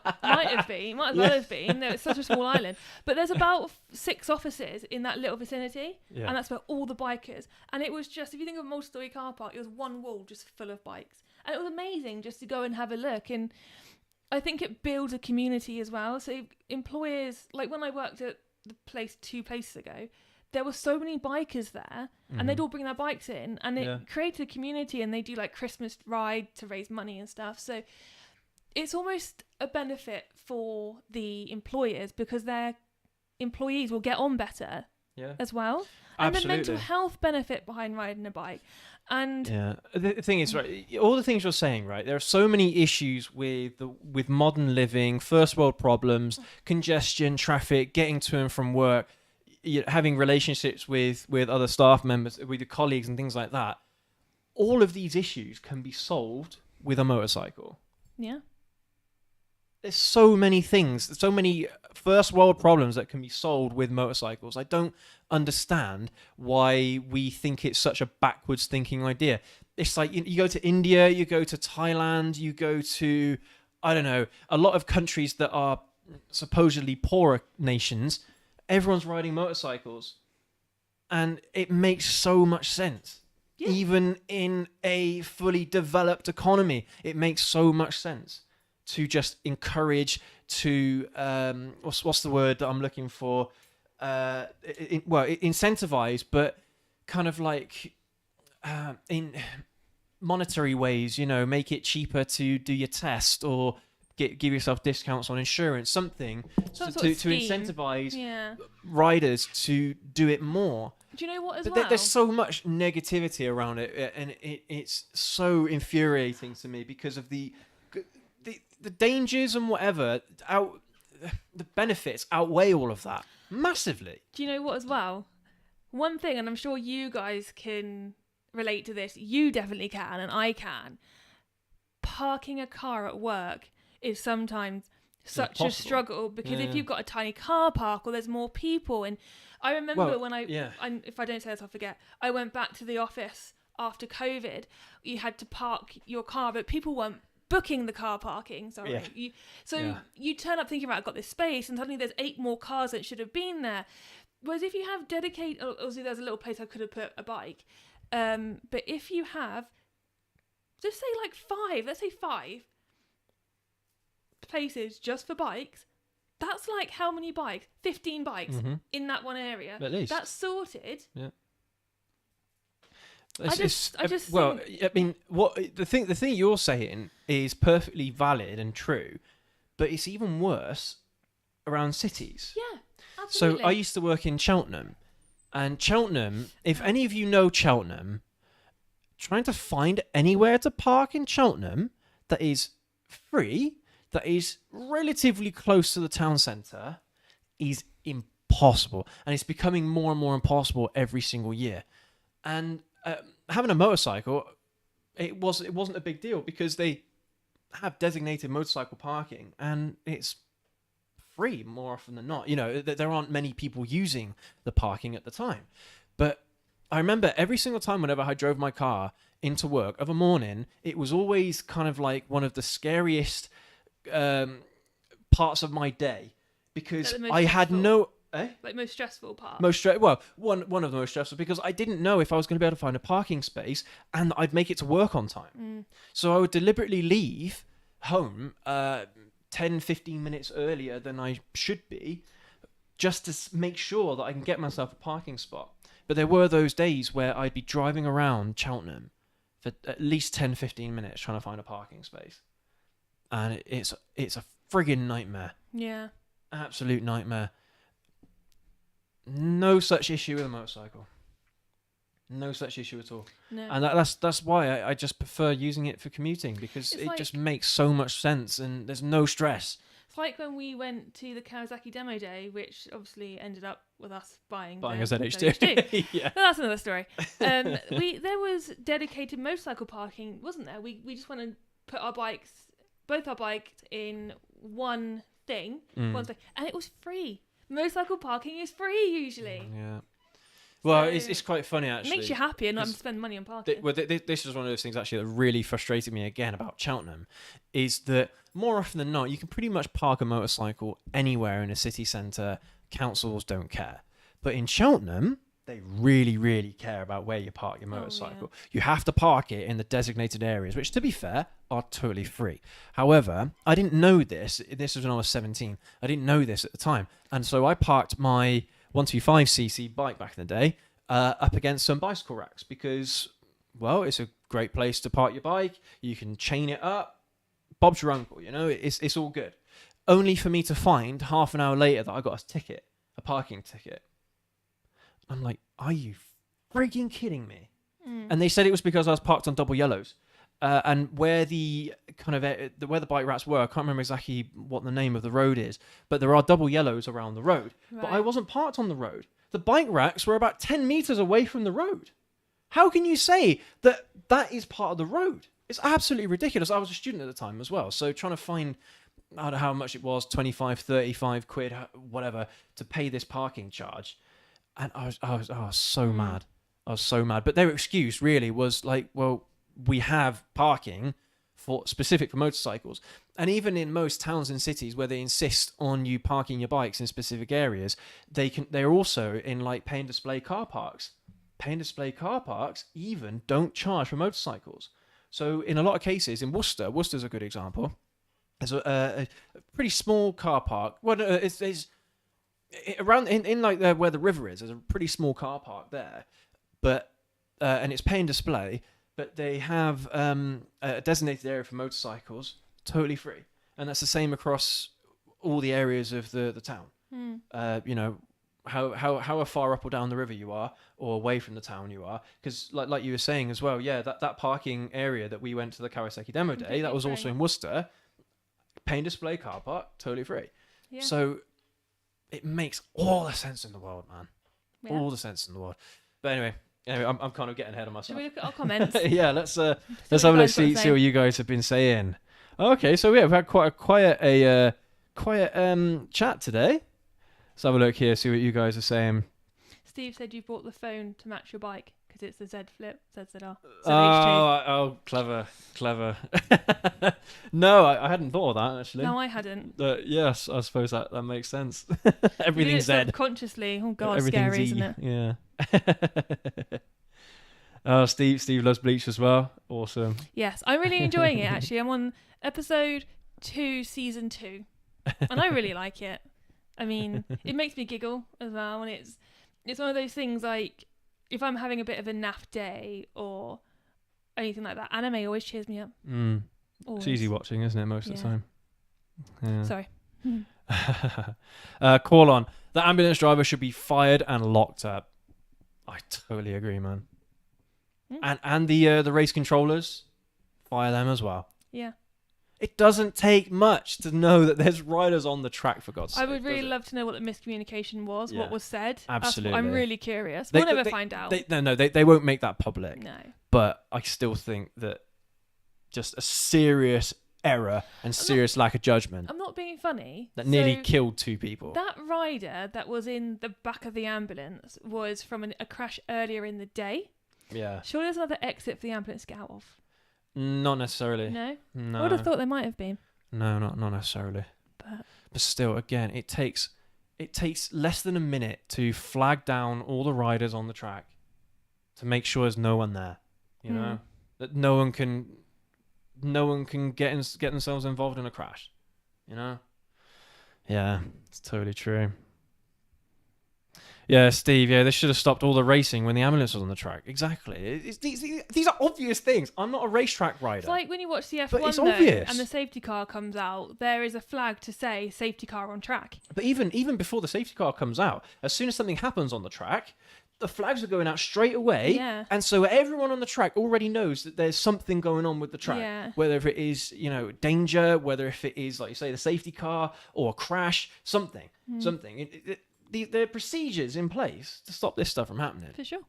have been. No, it's such a small island. But there's about 6 offices in that little vicinity, and that's where all the bikers. And it was just, if you think of a multi-story car park, it was one wall just full of bikes, and it was amazing just to go and have a look. And I think it builds a community as well. So employers, like when I worked at the place 2 places ago, there were so many bikers there, and they'd all bring their bikes in, and it created a community, and they do like Christmas ride to raise money and stuff. So it's almost a benefit for the employers because their employees will get on better as well. And the mental health benefit behind riding a bike. And the thing is, right, all the things you're saying, right, there are so many issues with modern living, first world problems, congestion, traffic, getting to and from work, having relationships with other staff members, with your colleagues and things like that. All of these issues can be solved with a motorcycle. Yeah. There's so many things, so many first world problems that can be solved with motorcycles. I don't understand why we think it's such a backwards thinking idea. It's like you go to India, you go to Thailand, you go to, I don't know, a lot of countries that are supposedly poorer nations. Everyone's riding motorcycles, and it makes so much sense. Yeah. Even in a fully developed economy, it makes so much sense to just encourage, to what's the word that I'm looking for? Incentivize, but kind of like in monetary ways. Make it cheaper to do your test or give yourself discounts on insurance, something to incentivize riders to do it more. Do you know what But there's so much negativity around it, and it's so infuriating to me because of the dangers and whatever. The benefits outweigh all of that massively. Do you know what as well? One thing, and I'm sure you guys can relate to this, you definitely can, and I can. Parking a car at work is sometimes such a struggle because if you've got a tiny car park or there's more people. And I remember when if I don't say this I'll forget, I went back to the office after COVID. You had to park your car, but people weren't booking the car parking. You turn up thinking, right, I've got this space, and suddenly there's 8 more cars that should have been there. Whereas if you have dedicated, obviously there's a little place I could have put a bike, But if you have, just say like 5, let's say 5 places just for bikes, that's like how many bikes? 15 bikes in that one area. At least. That's sorted. Yeah. I just well, think... I mean, what the thing you're saying is perfectly valid and true, but it's even worse around cities. Yeah, absolutely. So I used to work in Cheltenham, and Cheltenham, if any of you know Cheltenham, trying to find anywhere to park in Cheltenham that is free, that is relatively close to the town centre, is impossible, and it's becoming more and more impossible every single year. And having a motorcycle, it wasn't a big deal because they have designated motorcycle parking, and it's free more often than not. You know, there aren't many people using the parking at the time. But I remember every single time whenever I drove my car into work of a morning, it was always kind of like one of the scariest parts of my day, because I had no... Like most stressful part. One of the most stressful, because I didn't know if I was going to be able to find a parking space and I'd make it to work on time. So I would deliberately leave home 10-15 minutes earlier than I should be, just to make sure that I can get myself a parking spot. But there were those days where I'd be driving around Cheltenham for at least 10-15 minutes trying to find a parking space, and it's a friggin' nightmare. Yeah, absolute nightmare. No such issue with a motorcycle. No such issue at all. No. And that's why I just prefer using it for commuting, because it just makes so much sense and there's no stress. It's like when we went to the Kawasaki demo day, which obviously ended up with us buying a ZH2. Yeah. But that's another story. There was dedicated motorcycle parking, wasn't there? We just went and put both our bikes in one thing, and it was free. Motorcycle parking is free usually. Yeah. Well, so it's quite funny actually. It makes you happy and not spend money on parking. This is one of those things actually that really frustrated me again about Cheltenham, is that more often than not you can pretty much park a motorcycle anywhere in a city centre. Councils don't care, but in Cheltenham they really, really care about where you park your motorcycle. You have to park it in the designated areas, which, to be fair, are totally free. However, I didn't know this. This was when I was 17. I didn't know this at the time. And so I parked my 125cc bike back in the day up against some bicycle racks because, well, it's a great place to park your bike. You can chain it up. Bob's your uncle, you know, it's all good. Only for me to find half an hour later that I got a parking ticket. I'm like, are you freaking kidding me? And they said it was because I was parked on double yellows. And where the kind of where the bike racks were, I can't remember exactly what the name of the road is, but there are double yellows around the road. Right. But I wasn't parked on the road. The bike racks were about 10 meters away from the road. How can you say that that is part of the road? It's absolutely ridiculous. I was a student at the time as well, so trying to find, I don't know how much it was, 25, 35 quid, whatever, to pay this parking charge. And I was so mad. I was so mad. But their excuse really was like, well, we have parking specific for motorcycles. And even in most towns and cities where they insist on you parking your bikes in specific areas, they're also in like pay and display car parks. Pay and display car parks even don't charge for motorcycles. So in a lot of cases, in Worcester's a good example. There's a pretty small car park. Well, it's around in like where the river is. There's a pretty small car park there, but and it's pay and display. But they have a designated area for motorcycles, totally free, and that's the same across all the areas of the town. You know, how far up or down the river you are, or away from the town you are, because like you were saying as well, yeah, that parking area that we went to the Kawasaki demo day, that was also in Worcester, pay and display car park, totally free. Yeah. So it makes all the sense in the world, man. Yeah. All the sense in the world. But anyway, I'm kind of getting ahead of myself. Should we look at our comments? Yeah, let's have a look, see what you guys have been saying. Okay, so we've had quite a quiet chat today. Let's have a look here, see what you guys are saying. Steve said you bought the phone to match your bike because it's the Z Flip, ZZR. Oh, clever. No, I hadn't thought of that actually. No, I hadn't. Yes, I suppose that makes sense. Everything's Z. Subconsciously. Oh God, scary, isn't it? Yeah. Oh, Steve loves Bleach as well. Awesome. Yes, I'm really enjoying it, actually. I'm on episode 2, season 2, and I really like it. I mean, it makes me giggle as well, and it's one of those things, like, if I'm having a bit of a naff day or anything like that, anime always cheers me up. It's easy watching, isn't it, most of the time? Yeah. Sorry. Call on. The ambulance driver should be fired and locked up. I totally agree, man. And the race controllers, fire them as well. Yeah. It doesn't take much to know that there's riders on the track, for God's sake. I would really love to know what the miscommunication was, what was said. Absolutely. I'm really curious. We'll never find out. They won't make that public. No. But I still think that just a serious error and serious lack of judgment. I'm not being funny. That nearly killed 2 people. That rider that was in the back of the ambulance was from a crash earlier in the day. Yeah. Surely there's another exit for the ambulance to get out of. Not necessarily. No? No. I would have thought there might have been. No, not necessarily. But still, again, it takes less than a minute to flag down all the riders on the track to make sure there's no one there. You know? That no one can get themselves involved in a crash. You know? Yeah, it's totally true. Yeah, Steve, they should have stopped all the racing when the ambulance was on the track. Exactly. These are obvious things. I'm not a racetrack rider. It's like when you watch the F1 but it's obvious. And the safety car comes out, there is a flag to say safety car on track. But even before the safety car comes out, as soon as something happens on the track, the flags are going out straight away. Yeah. And so everyone on the track already knows that there's something going on with the track. Yeah. Whether if it is, danger, whether if it is, like you say, the safety car or a crash, something. There are procedures in place to stop this stuff from happening. For sure.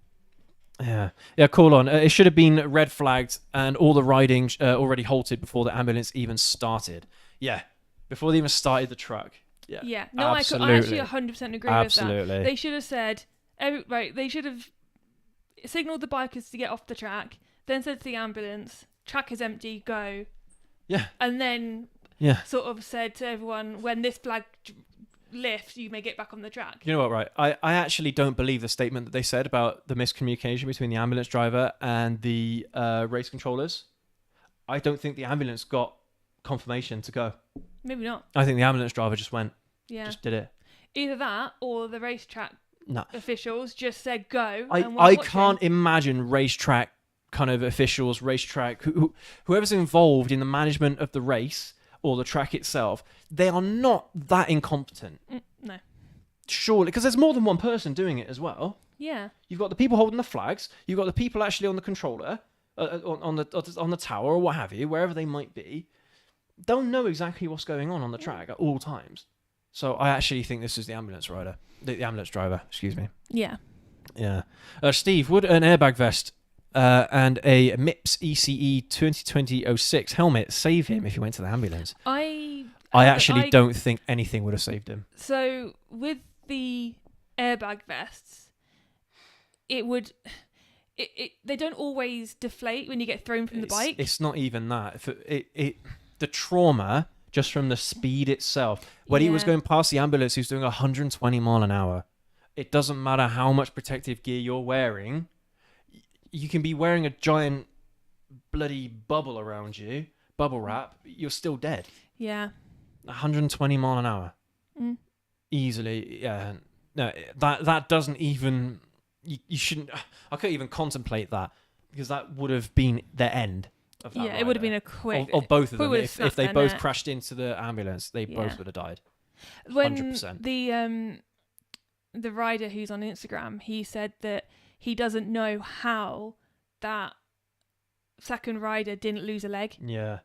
Yeah, call on. It should have been red flagged and all the riding already halted before the ambulance even started. Yeah, before they even started the truck. Yeah. Yeah. No, I actually 100% agree with that. They should have said, they should have signalled the bikers to get off the track, then said to the ambulance, track is empty, go. Yeah. And then sort of said to everyone, when this flag lifts, you may get back on the track. You know what, right? I actually don't believe the statement that they said about the miscommunication between the ambulance driver and the race controllers. I don't think the ambulance got confirmation to go. Maybe not. I think the ambulance driver just went. Yeah. Just did it. Either that or the racetrack officials just said go. I can't imagine racetrack kind of officials, whoever's involved in the management of the race or the track itself, they are not that incompetent. No. Surely, because there's more than one person doing it as well. Yeah. You've got the people holding the flags. You've got the people actually on the controller, on the tower or what have you, wherever they might be. They'll know exactly what's going on the track at all times. So I actually think this is the ambulance rider, the ambulance driver. Excuse me. Yeah. Yeah. Steve, would an airbag vest and a MIPS ECE 2020-06 helmet save him if he went to the ambulance? I actually don't think anything would have saved him. So with the airbag vests, it would. They don't always deflate when you get thrown from the bike. It's not even that. The trauma just from the speed itself. When he was going past the ambulance, he was doing 120 mile an hour. It doesn't matter how much protective gear you're wearing. You can be wearing a giant bloody bubble around you, bubble wrap. You're still dead. Yeah. 120 mile an hour. Easily. Yeah. No, that doesn't even. You shouldn't. I couldn't even contemplate that because that would have been the end of that. Yeah, it would have been a quick. Of both of them. If they both neck. crashed into the ambulance, they both would have died. 100%. When the rider who's on Instagram, he said that he doesn't know how that second rider didn't lose a leg. Yeah,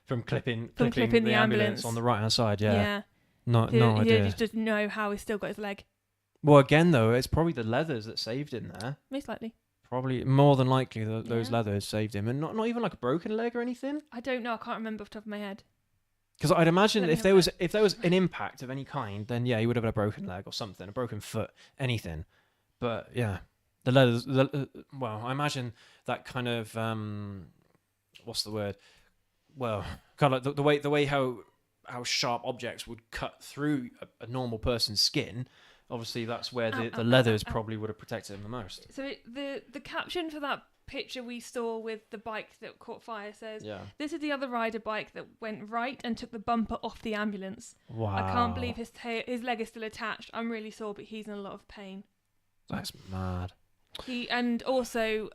from clipping the ambulance on the right hand side. Yeah. No idea. He just doesn't know how he still got his leg. Well, again though, it's probably the leathers that saved him there. Most likely. Probably more than likely those leathers saved him, and not even like a broken leg or anything. I don't know. I can't remember off the top of my head. Because I'd imagine if there was an impact of any kind, then he would have had a broken leg or something, a broken foot, anything. But yeah, the leathers. Well, I imagine that kind of what's the word? Well, kind of like the way how sharp objects would cut through a normal person's skin obviously that's where Ow, the ow, leathers ow, ow. probably would have protected him the most. So the caption for that picture we saw with the bike that caught fire says, Yeah. "This is the other rider bike that went right and took the bumper off the ambulance. Wow. I can't believe his leg is still attached. I'm really sore, but he's in a lot of pain." That's mad. And also,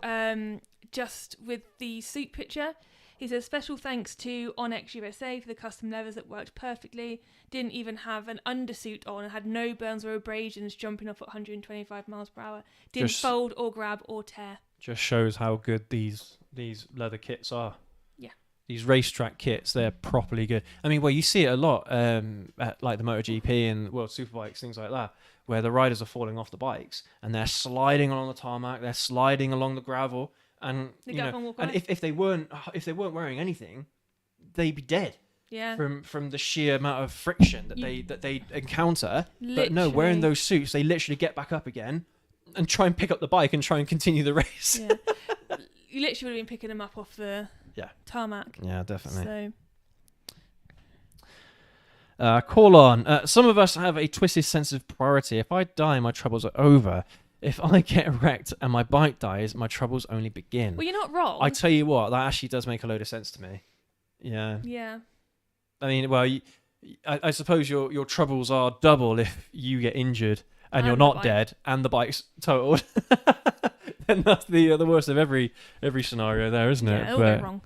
just with the suit picture, he says, "Special thanks to Onyx USA for the custom leathers that worked perfectly. Didn't even have an undersuit on and had no burns or abrasions jumping off at 125 miles per hour. Didn't fold or grab or tear." Just shows how good these leather kits are. Yeah. These racetrack kits, they're properly good. I mean, well, you see it a lot at like the MotoGP and World Superbikes, things like that, where the riders are falling off the bikes and they're sliding along the tarmac, they're sliding along the gravel, and They you get up know, and walk and away. if they weren't wearing anything, they'd be dead. Yeah. From the sheer amount of friction that they encounter. But no, wearing those suits, they literally get back up again and try and pick up the bike and try and continue the race. Yeah. You literally would have been picking them up off the tarmac. Yeah, definitely. So Call on. Some of us have a twisted sense of priority. If I die, my troubles are over. If I get wrecked and my bike dies, my troubles only begin. well, you're not wrong. I tell you what, that actually does make a load of sense to me. Yeah. Yeah. I mean, well, I suppose your troubles are double if you get injured and you're And the not bike. dead and the bike's totaled. Then that's the worst of every scenario there, isn't it? Yeah, it'll go wrong.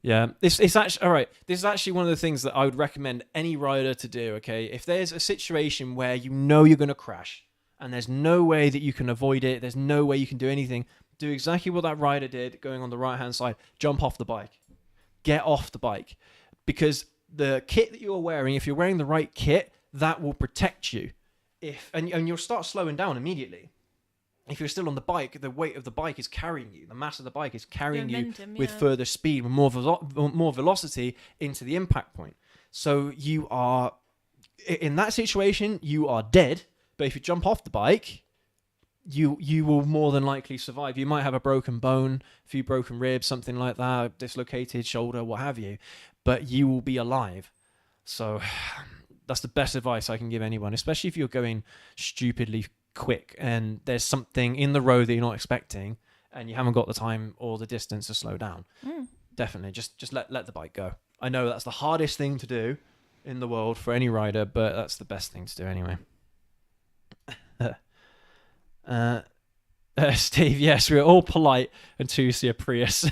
Yeah, it's actually all right. This is actually one of the things that I would recommend any rider to do. Okay, if there's a situation where you know you're going to crash and there's no way that you can avoid it, there's no way you can do anything, do exactly what that rider did, going on the right hand side. Jump off the bike, get off the bike, because the kit that you're wearing, if you're wearing the right kit, that will protect you. And you'll start slowing down immediately. If you're still on the bike, the weight of the bike is carrying you. The mass of the bike is carrying Momentum, you with yeah. further speed, with more velocity into the impact point. So you are, in that situation, you are dead. But if you jump off the bike, you will more than likely survive. You might have a broken bone, a few broken ribs, something like that, dislocated shoulder, what have you. But you will be alive. So that's the best advice I can give anyone, especially if you're going stupidly quick and there's something in the road that you're not expecting and you haven't got the time or the distance to slow down. Definitely just let the bike go. I know that's the hardest thing to do in the world for any rider, but that's the best thing to do anyway. Steve, yes, we're all polite until you see a Prius.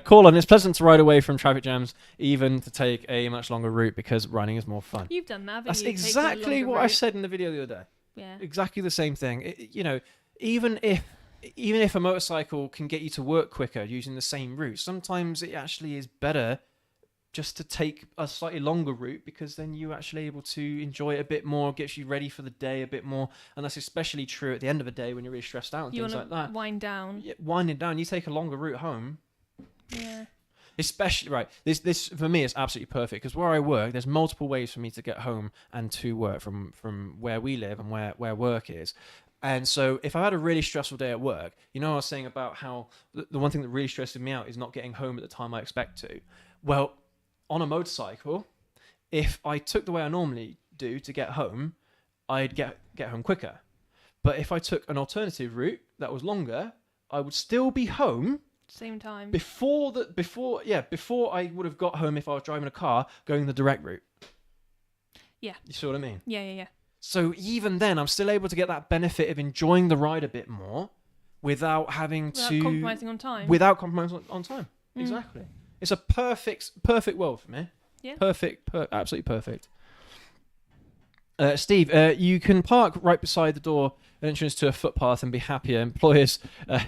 Call on. It's pleasant to ride away from traffic jams, even to take a much longer route because running is more fun. You've done that, haven't That's you? exactly what I said in the video the other day. Yeah. Exactly the same thing. Even if a motorcycle can get you to work quicker using the same route, sometimes it actually is better just to take a slightly longer route, because then you're actually able to enjoy it a bit more, gets you ready for the day a bit more. And that's especially true at the end of the day when you're really stressed out and You things want like that. to wind down. Yeah, winding down, you take a longer route home. Yeah. Especially, right, this for me is absolutely perfect, because where I work, there's multiple ways for me to get home and to work from where we live and where work is. And so if I had a really stressful day at work, I was saying about how the one thing that really stresses me out is not getting home at the time I expect to. Well, on a motorcycle, if I took the way I normally do to get home, I'd get home quicker. But if I took an alternative route that was longer, I would still be home Same time. before I would have got home if I was driving a car going the direct route. Yeah. You see what I mean? Yeah. So even then, I'm still able to get that benefit of enjoying the ride a bit more without compromising on time. Without compromising on time. Exactly. It's a perfect world for me. Yeah. Perfect. Absolutely perfect. Steve, you can park right beside the door entrance to a footpath and be happier. Employers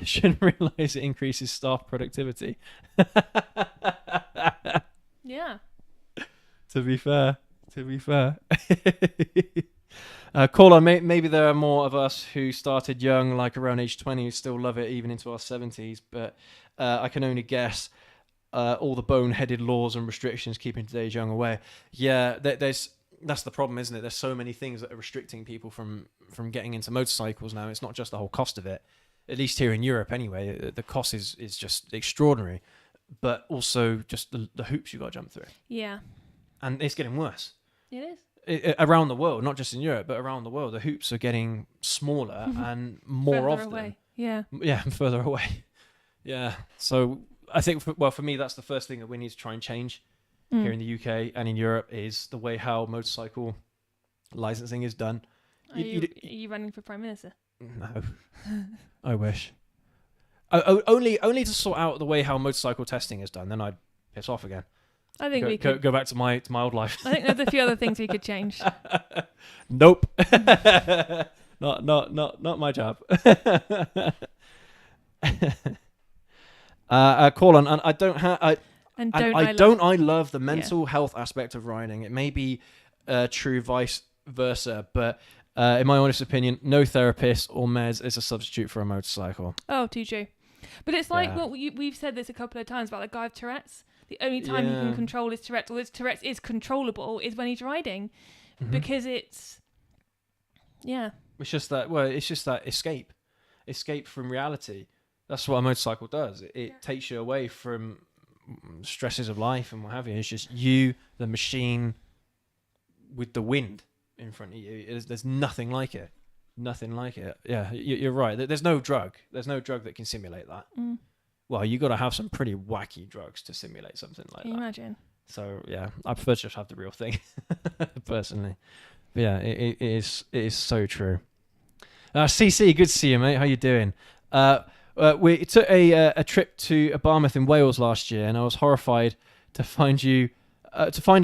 should realise it increases staff productivity. Yeah. To be fair. Call on. Maybe there are more of us who started young, like around age 20, who still love it even into our 70s. But I can only guess all the boneheaded laws and restrictions keeping today's young away. Yeah, that's the problem, isn't it? There's so many things that are restricting people from getting into motorcycles now. It's not just the whole cost of it. At least here in Europe, anyway, the cost is just extraordinary. But also just the hoops you got to jump through. Yeah. And it's getting worse. It is. around the world, not just in Europe, but around the world, the hoops are getting smaller and more Further often. away. Yeah. Yeah, further away. Yeah. So I think, for me, that's the first thing that we need to try and change here in the UK and in Europe is the way how motorcycle licensing is done. Are you running for Prime Minister? No. I wish. Only to sort out the way how motorcycle testing is done, then I'd piss off again. I think we could go back to my old life. I think there's a few other things we could change. Nope. not my job. Colin, and I love the mental health aspect of riding. It may be true vice versa, but in my honest opinion, no therapist or meds is a substitute for a motorcycle. Oh, too true. But it's like we've said this a couple of times about the guy with Tourette's. The only time he can control his Tourette's, or his Tourette's is controllable, is when he's riding, because it's It's just that escape from reality. That's what a motorcycle does. It takes you away from stresses of life and what have you. It's just you, the machine, with the wind in front of you. There's nothing like it. Nothing like it. Yeah, you're right. There's no drug. There's no drug that can simulate that. Well, you got to have some pretty wacky drugs to simulate something like that. Imagine. So yeah, I prefer to just have the real thing, personally. But yeah, it is so true. CC, good to see you, mate. How you doing? We took a trip to Barmouth in Wales last year, and I was horrified to find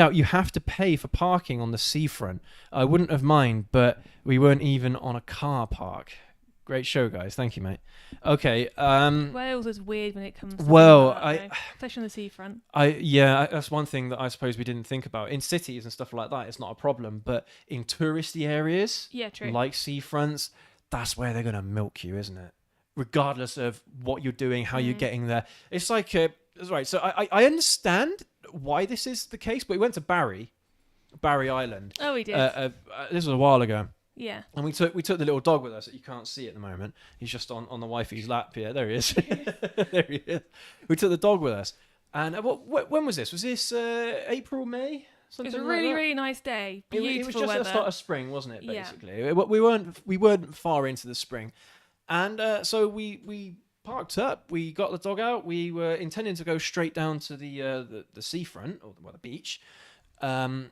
out you have to pay for parking on the seafront. I wouldn't have minded, but we weren't even on a car park. Great show, guys. Thank you, mate. Okay. Wales is weird when it comes to especially on the seafront. That's one thing that I suppose we didn't think about. In cities and stuff like that, it's not a problem, but in touristy areas, true. Like seafronts, that's where they're gonna milk you, isn't it? Regardless of what you're doing, how you're getting there. It's like right. So I understand why this is the case, but we went to Barry Island. Oh, we did. This was a while ago. Yeah. And we took the little dog with us that you can't see at the moment. He's just on the wifey's lap here. There he is. There he is. We took the dog with us. And when was this? Was this April, May? Something it was a really, really nice day. Beautiful it was just weather. At the start of spring, wasn't it, basically? Yeah. We weren't far into the spring. And so we parked up. We got the dog out. We were intending to go straight down to the seafront, or the beach. And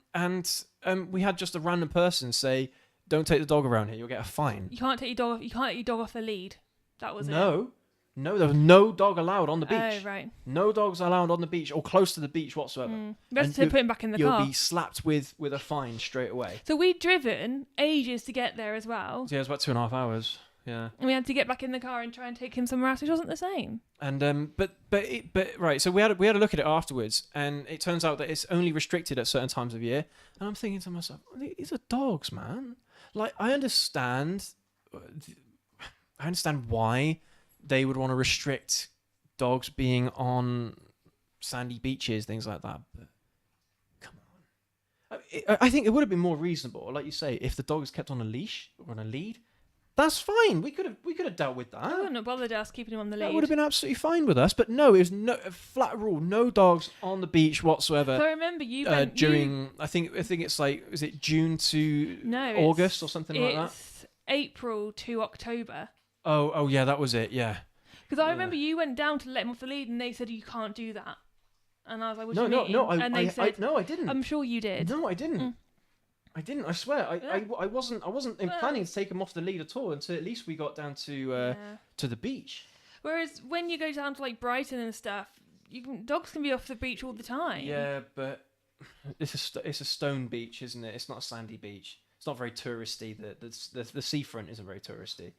we had just a random person say, "Don't take the dog around here. You'll get a fine." You can't take your dog. You can't let your dog off the lead. That was it. No, there was no dog allowed on the beach. Oh, right. No dogs allowed on the beach or close to the beach whatsoever. Best to put him back in the car. You'll be slapped with a fine straight away. So we'd driven ages to get there as well. So yeah, it was about 2.5 hours. Yeah. And we had to get back in the car and try and take him somewhere else, which wasn't the same. And but right. So we had a look at it afterwards, and it turns out that it's only restricted at certain times of year. And I'm thinking to myself, these are dogs, man. Like I understand why they would want to restrict dogs being on sandy beaches, things like that. But come on, I think it would have been more reasonable, like you say, if the dog is kept on a leash or on a lead. That's fine. We could have dealt with that. I wouldn't have bothered us keeping him on the lead. That would have been absolutely fine with us. But no, it was a flat rule: no dogs on the beach whatsoever. So I remember you went during. I think it's like, is it June to August or something like that? It's April to October. Oh yeah, that was it. Yeah. Because I remember you went down to let him off the lead, and they said you can't do that. And I was like, "What do you mean?" No, and they said, no, I didn't. I'm sure you did. No, I didn't. I didn't. I swear. I wasn't planning to take him off the lead at all until at least we got down to the beach. Whereas when you go down to like Brighton and stuff, dogs can be off the beach all the time. Yeah, but it's a stone beach, isn't it? It's not a sandy beach. It's not very touristy. The seafront isn't very touristy.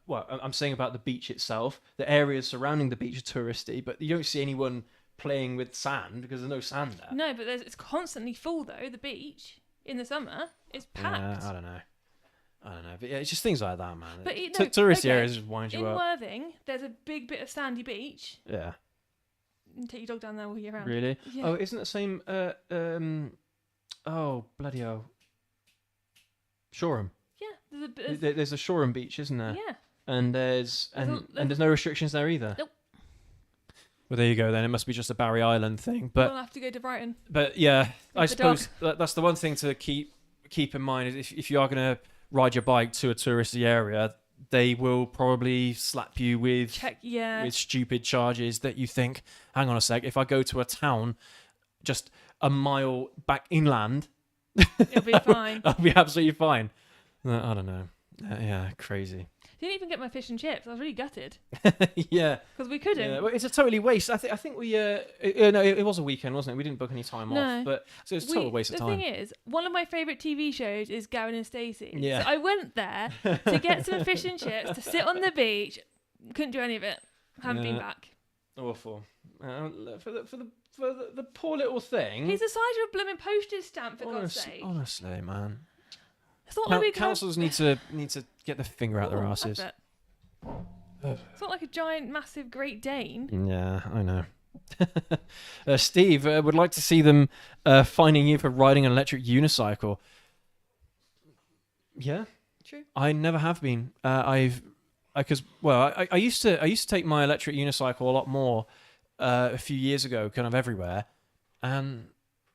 Well, I'm saying about the beach itself. The areas surrounding the beach are touristy, but you don't see anyone playing with sand because there's no sand there. No, but it's constantly full though. The beach. In the summer, it's packed. Yeah, I don't know. But yeah, it's just things like that, man. But touristy areas just wind you up. In Worthing, there's a big bit of sandy beach. Yeah. You take your dog down there all year round. Really? Yeah. Oh, isn't it the same? Oh, bloody hell. Shoreham. Yeah. There's a Shoreham beach, isn't there? Yeah. And there's no restrictions there either. Nope. Well, there you go then. It must be just a Barry Island thing. But we'll have to go to Brighton. But yeah, I suppose that's the one thing to keep keep in mind is if you are going to ride your bike to a touristy area, they will probably slap you with stupid charges that you think, hang on a sec, if I go to a town just a mile back inland, it'll be fine. I'll be absolutely fine. I don't know. Yeah, crazy. Didn't even get my fish and chips. I was really gutted. Yeah, because we couldn't. Yeah, well, it's a totally waste. I think we it was a weekend, wasn't it? We didn't book any time off, but so it's a total waste of time. The thing is, one of my favourite TV shows is Gavin and Stacey. Yeah. So I went there to get some fish and chips, to sit on the beach. Couldn't do any of it. Haven't been back. Awful. For the poor little thing. He's the size of a blooming postage stamp, for God's sake. Honestly, man. It's not like councils need to get their finger out their asses. It's not like a giant, massive Great Dane. Yeah, I know. Steve would like to see them finding you for riding an electric unicycle. Yeah, true. I never have been. I used to take my electric unicycle a lot more a few years ago, kind of everywhere, and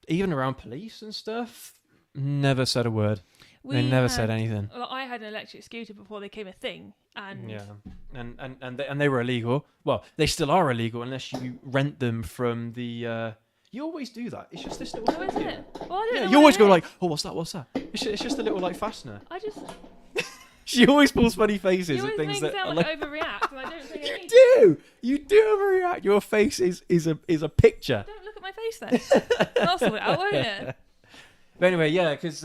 even around police and stuff. Never said a word. They never said anything. Well, I had an electric scooter before they became a thing, and and they were illegal. Well, they still are illegal unless you rent them from the. You always do that. It's just this little. Oh, is it? Well, I don't know you always go like, oh, what's that? What's that? It's just a little like fastener. I just. She always pulls funny faces at things that sound like overreact, and I don't think You do overreact. Your face is a picture. Don't look at my face then. I'll sort it out, won't it? But anyway, yeah, because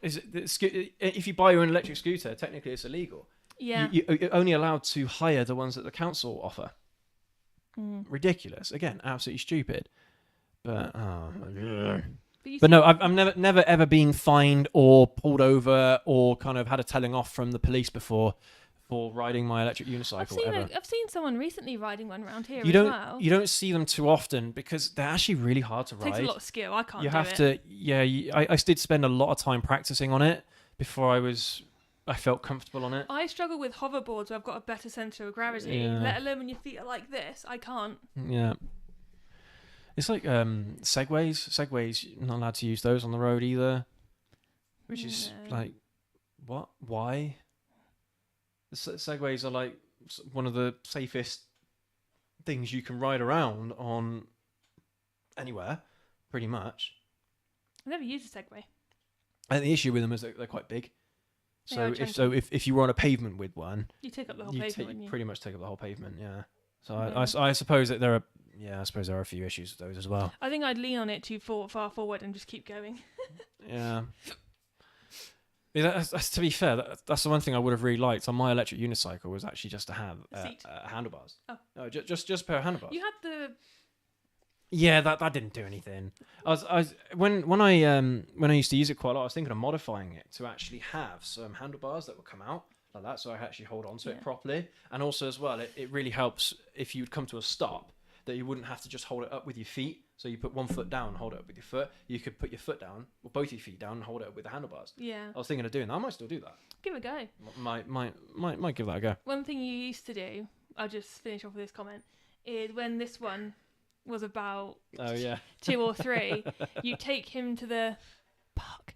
if you buy your own electric scooter, technically it's illegal. Yeah. You're only allowed to hire the ones that the council offer. Ridiculous. Again, absolutely stupid. But no, I've never ever been fined or pulled over or kind of had a telling off from the police before for riding my electric unicycle. I've seen someone recently riding one around here as well. You don't see them too often because they're actually really hard to ride. It takes a lot of skill. I can't do it. You have to, I did spend a lot of time practicing on it before I felt comfortable on it. I struggle with hoverboards where I've got a better centre of gravity, let alone when your feet are like this. I can't. Yeah. It's like Segways. Segways, you're not allowed to use those on the road either. Which is like, what? Why? Segways are like one of the safest things you can ride around on anywhere, pretty much. I've never used a Segway. And the issue with them is that they're quite big. So if you were on a pavement with one, you take up the whole pavement, wouldn't you? Pretty much take up the whole pavement, yeah. So I suppose that there are a few issues with those as well. I think I'd lean on it too far forward and just keep going. Yeah. That's to be fair, that's the one thing I would have really liked on my electric unicycle was actually just to have handlebars. Oh. No, just a pair of handlebars. You had the. Yeah, that didn't do anything. When I used to use it quite a lot, I was thinking of modifying it to actually have some handlebars that would come out like that, so I actually hold on to it properly. And also as well, it really helps if you'd come to a stop that you wouldn't have to just hold it up with your feet. So you put one foot down and hold it up with your foot. You could put your foot down, or both your feet down, and hold it up with the handlebars. Yeah. I was thinking of doing that. I might still do that. Give it a go. Might give that a go. One thing you used to do, I'll just finish off with this comment, is when this one was about 2 or 3, you take him to the park.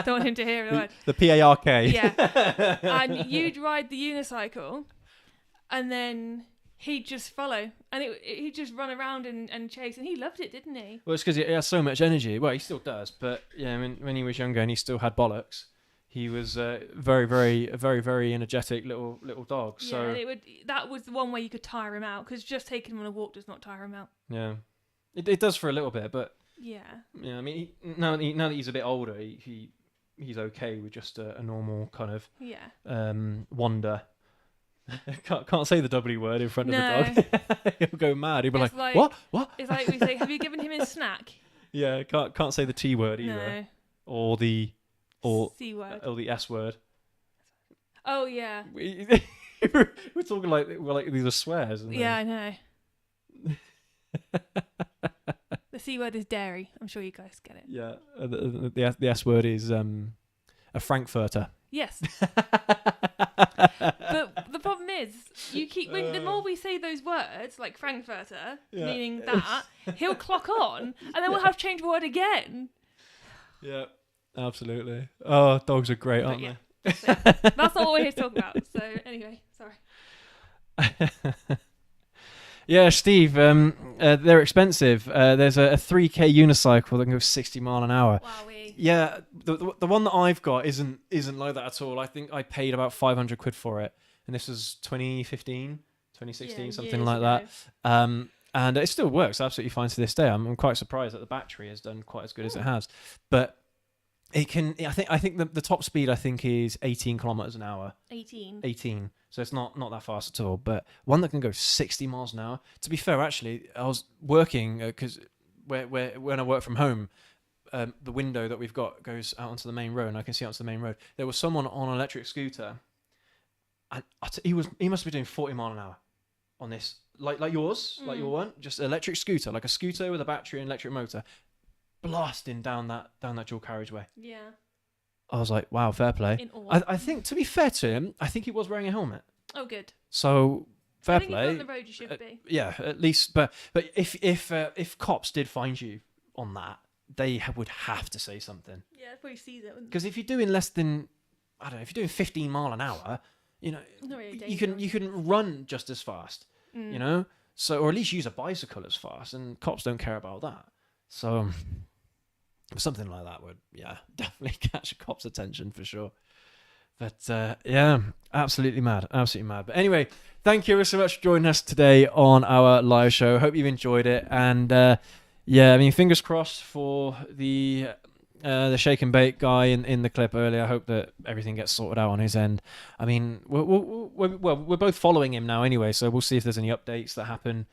Don't want him to hear the word. The P-A-R-K. Yeah. And you'd ride the unicycle, and then he'd just follow, and he'd just run around and chase, and he loved it, didn't he? Well, it's because he has so much energy. Well, he still does, but yeah, when he was younger and he still had bollocks, he was very, very, very, very energetic little dog. Yeah, so and that was the one way you could tire him out, because just taking him on a walk does not tire him out. Yeah, it does for a little bit, but yeah. I mean, now that he's a bit older, he's okay with just a normal kind of wander. Can't say the W word in front of the dog. He'll go mad. He'll be like, what? It's like we say, have you given him his snack? Yeah, can't say the T word either. No. Or the C word. Or the S word. Oh yeah. We're talking like these are swears. Yeah, I know. The C word is dairy. I'm sure you guys get it. Yeah, the S word is a Frankfurter. Yes. But the problem is, the more we say those words, like Frankfurter, meaning that, he'll clock on, and then we'll have to change the word again. Yeah. Absolutely. Oh, dogs are great, aren't yeah, they? that's not what we're here to talk about. So anyway, sorry. Yeah, Steve. They're expensive. There's a 3K unicycle that can go 60 mile an hour. Wowee. Yeah, the one that I've got isn't like that at all. I think I paid about 500 quid for it, and this was 2015, 2016, something like that. And it still works absolutely fine to this day. I'm quite surprised that the battery has done quite as good as it has. But it can. I think the top speed I think is 18 kilometers an hour. 18. So it's not that fast at all. But one that can go 60 miles an hour. To be fair, actually, I was working because when I work from home, the window that we've got goes out onto the main road, and I can see out onto the main road. There was someone on an electric scooter, and he must be doing 40 mile an hour on this, like yours, like your one, just an electric scooter, like a scooter with a battery and electric motor, blasting down that dual carriageway. Yeah. I was like, wow, fair play. In awe. I think, to be fair to him, I think he was wearing a helmet. Oh, good. So fair play. I think if you're on the road, you should be. Yeah, at least. But if cops did find you on that, they would have to say something. Yeah, probably sees it. Because if you're doing less than, I don't know, if you're doing 15 mile an hour, you know, you can run just as fast. You know, so or at least use a bicycle as fast, and cops don't care about that. So something like that would, definitely catch a cop's attention for sure. But yeah, absolutely mad. But anyway, thank you ever so much for joining us today on our live show. Hope you've enjoyed it, and yeah, I mean, fingers crossed for the shake and bake guy in the clip earlier. I hope that everything gets sorted out on his end. I mean, we're both following him now anyway, so we'll see if there's any updates that happen.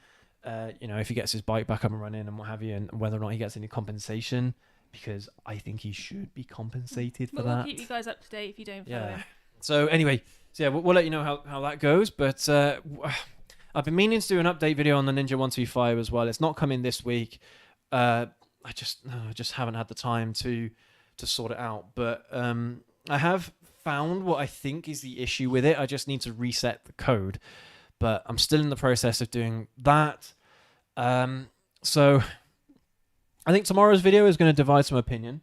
You know, if he gets his bike back up and running and what have you, and whether or not he gets any compensation, because I think he should be compensated for that. We'll keep you guys up to date if you don't follow him. So anyway, we'll let you know how that goes. But I've been meaning to do an update video on the Ninja 125 as well. It's not coming this week. I just haven't had the time to sort it out. But I have found what I think is the issue with it. I just need to reset the code. But I'm still in the process of doing that. So I think tomorrow's video is going to divide some opinion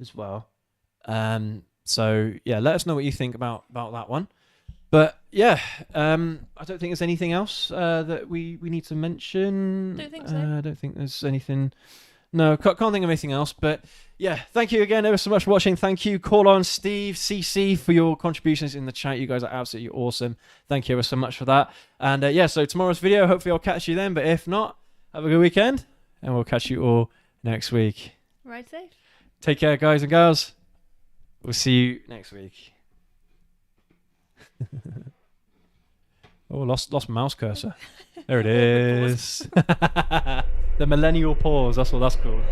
as well. So yeah, let us know what you think about that one. But yeah, I don't think there's anything else that we need to mention. Don't think so. I don't think there's anything. No, can't think of anything else. But yeah, thank you again ever so much for watching. Thank you, Call On, Steve, CC, for your contributions in the chat. You guys are absolutely awesome. Thank you ever so much for that. And yeah, so tomorrow's video, hopefully I'll catch you then. But if not, have a good weekend, and we'll catch you all next week. Ride safe. Take care, guys and girls. We'll see you next week. Oh, lost my mouse cursor. There it is. The millennial pause. That's what that's called.